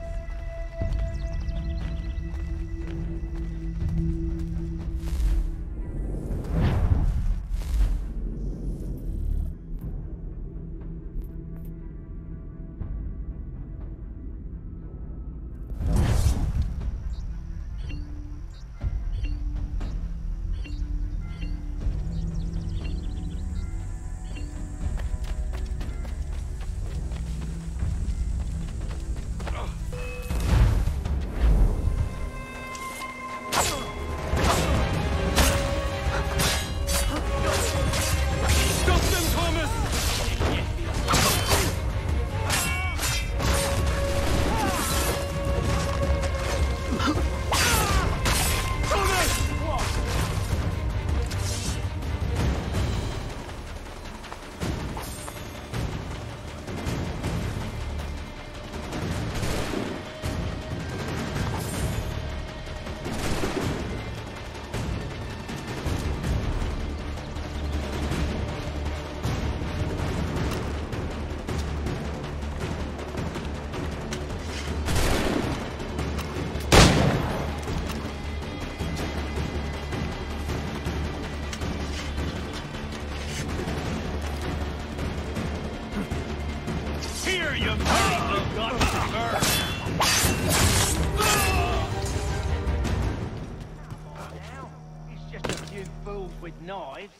With knives,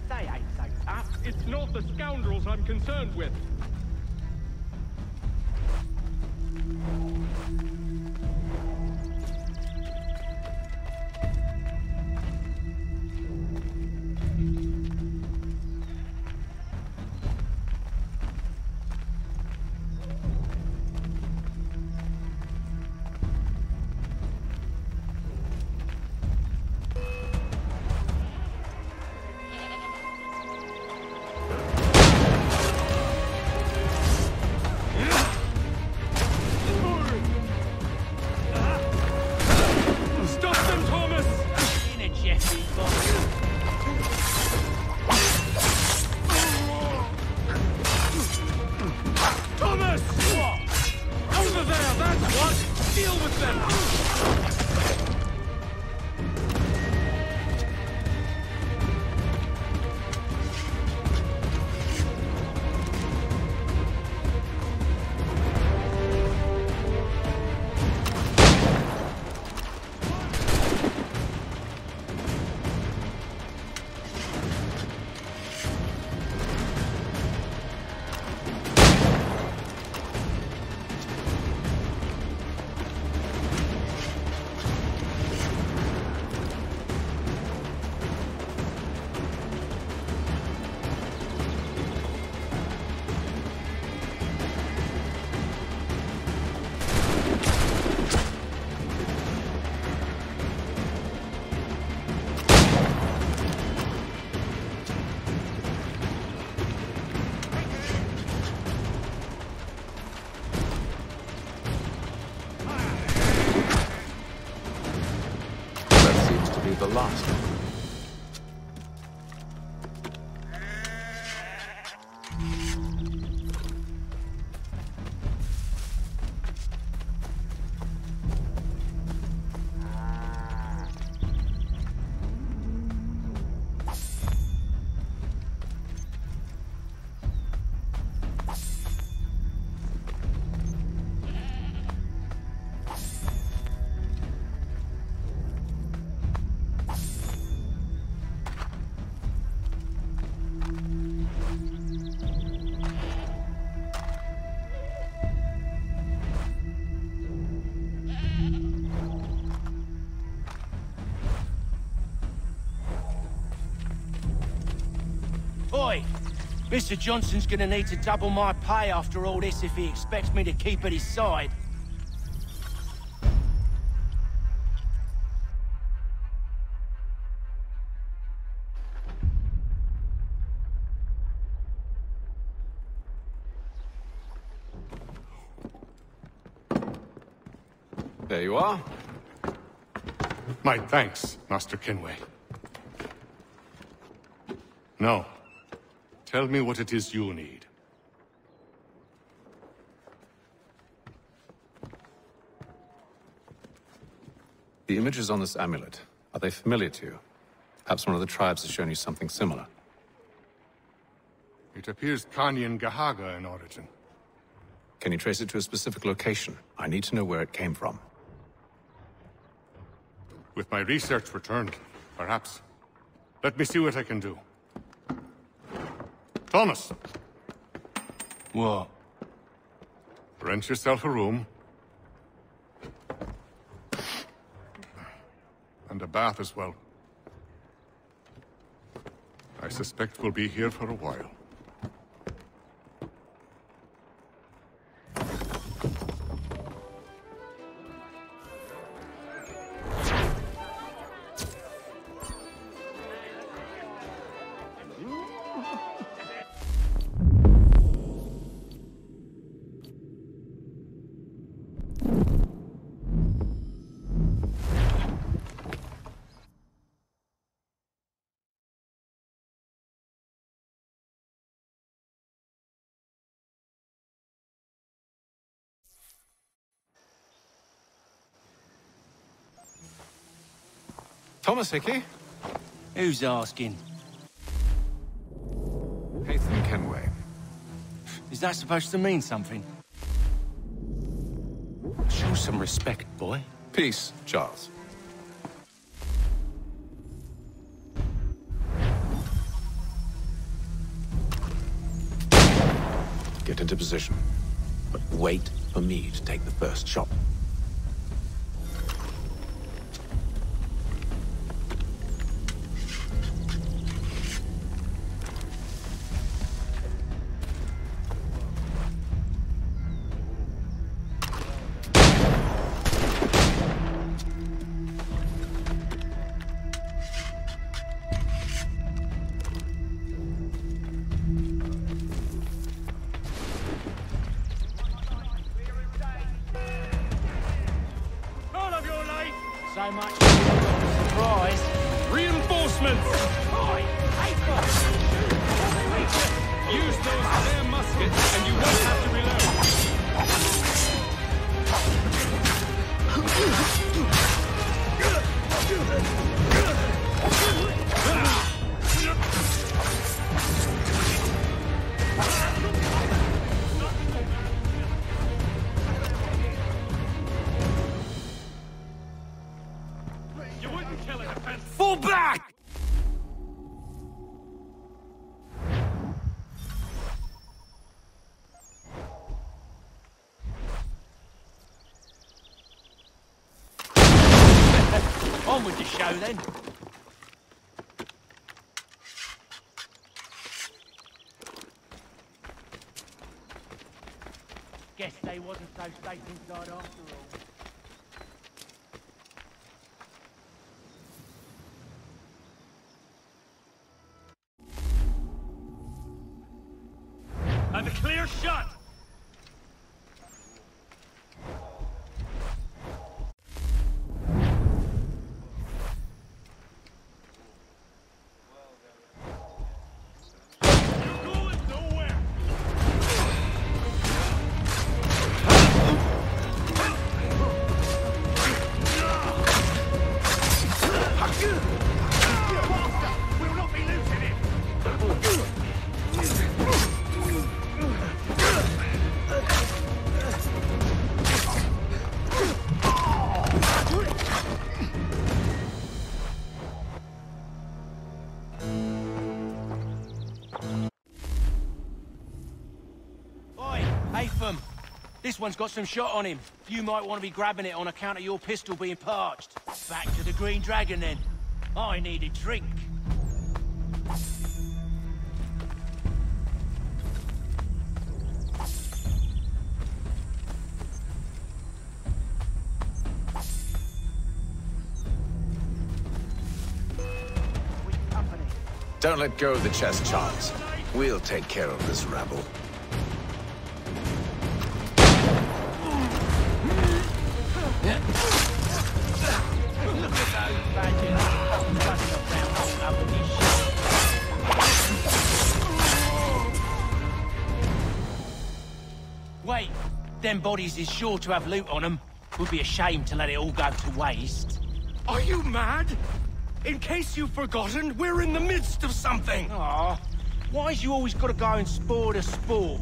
they ain't so tough.
It's not the scoundrels I'm concerned with.
The last one.
Mr. Johnson's gonna need to double my pay after all this if he expects me to keep at his side.
There you are.
My thanks, Master Kenway. Now, tell me what it is you need.
The images on this amulet, are they familiar to you? Perhaps one of the tribes has shown you something similar.
It appears Kanyan Gahaga in origin.
Can you trace it to a specific location? I need to know where it came from.
With my research returned, perhaps. Let me see what I can do. Thomas!
What?
Rent yourself a room. And a bath as well. I suspect we'll be here for a while.
Thomas Hickey?
Who's asking?
Haytham Kenway.
Is that supposed to mean something?
Show some respect, boy.
Peace, Charles. Get into position. But wait for me to take the first shot.
So much surprise.
Reinforcements! Use those spare muskets and you won't have to
Fall back! On with the show then. Guess they wasn't so safe inside after all.
And a clear shot!
This one's got some shot on him. You might want to be grabbing it on account of your pistol being parched. Back to the Green Dragon, then. I need a drink.
Don't let go of the chest, Charles. We'll take care of this rabble.
Look at those badges running around all over this shit. Wait, them bodies is sure to have loot on them. Would be a shame to let it all go to waste.
Are you mad? In case you've forgotten, we're in the midst of something!
Aw, why's you always gotta go and spoil the sport?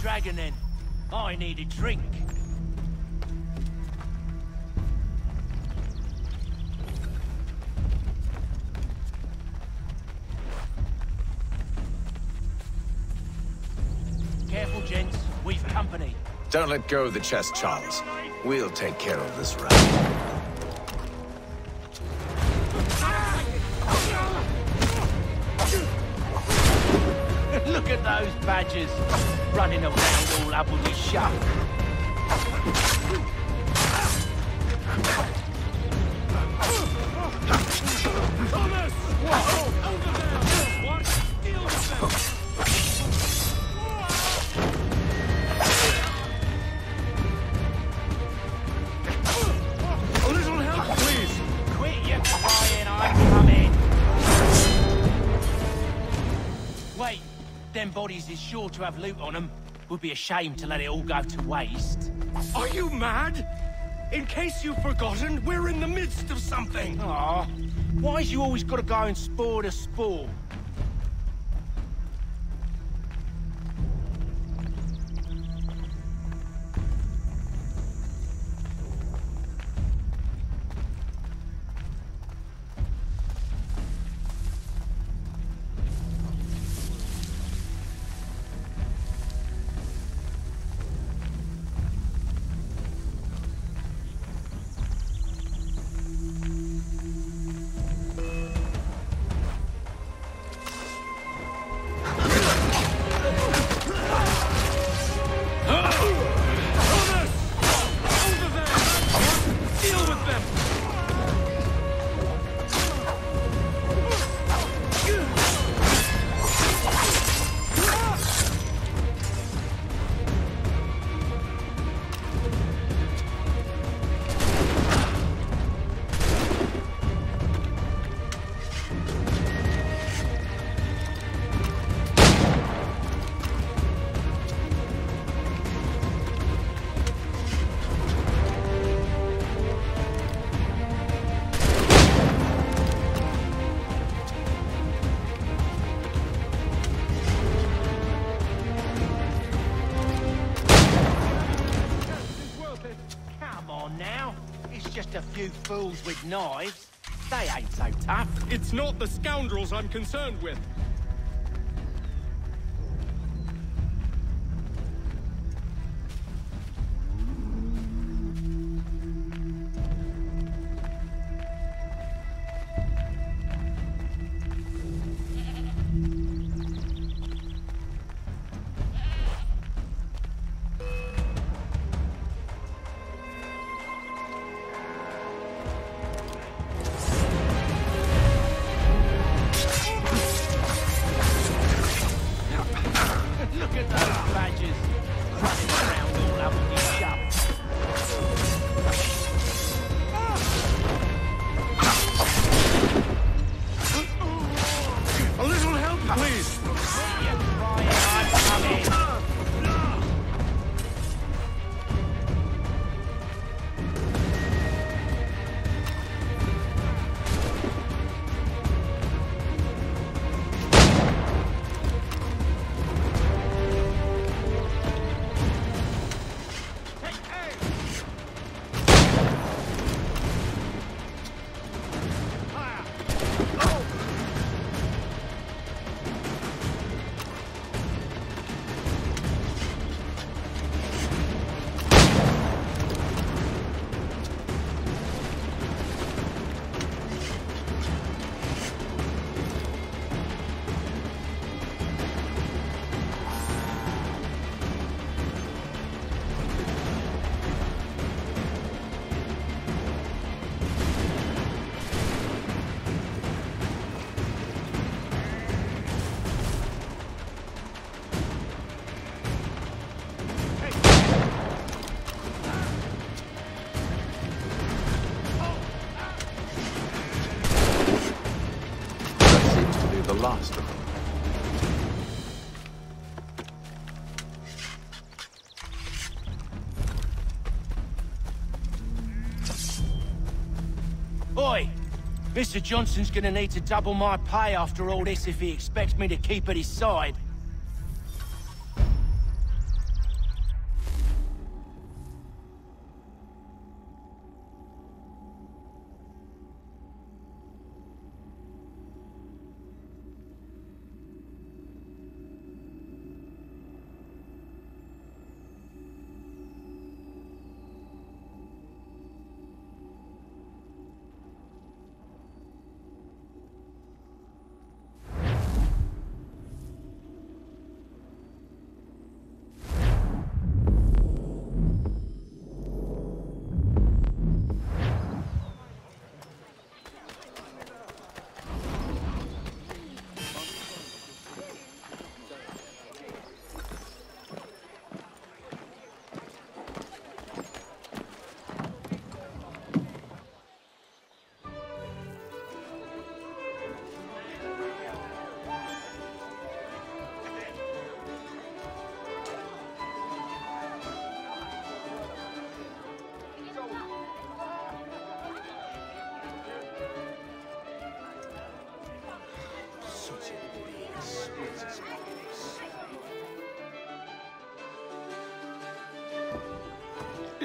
Dragon then. I need a drink. Careful, gents. We've company.
Don't let go of the chest, Charles. We'll take care of this rabble.
Look at those badgers running around all up with his shop.
Thomas! Whoa! Over there! What? Deal with them! A little help, please!
Quit your crying, I'm coming! Wait! Them bodies is sure to have loot on them. Would be a shame to let it all go to waste.
Are you mad? In case you've forgotten, we're in the midst of something!
Aw, why's you always gotta go and spoil the sport? A few fools with knives. They ain't so tough.
It's not the scoundrels I'm concerned with.
Oi! Mr. Johnson's gonna need to double my pay after all this if he expects me to keep at his side.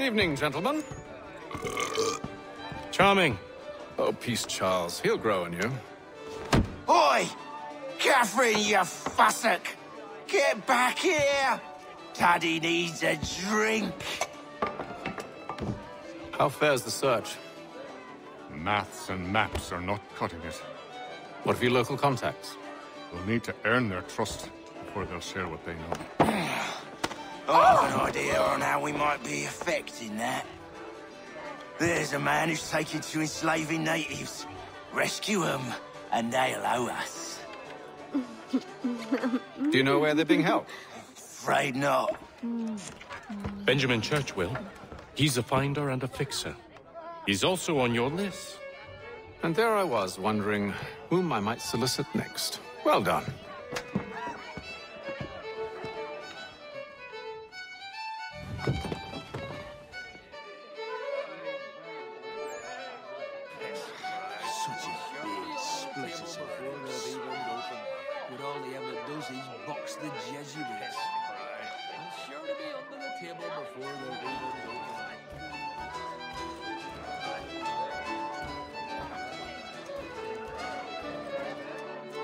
Evening, gentlemen.
Charming.
Oh, peace, Charles. He'll grow on you.
Oi! Catherine, you fussock! Get back here! Daddy needs a drink.
How fares the search?
Maths and maps are not cutting it.
What of your local contacts?
We'll need to earn their trust before they'll share what they know.
I've an idea on how we might be affecting that. There's a man who's taken to enslaving natives. Rescue them, and they'll owe us.
Do you know where they're being held?
Afraid not.
Benjamin Church will. He's a finder and a fixer. He's also on your list.
And there I was, wondering whom I might solicit next. Well done.
With all he ever does is box the Jesuit.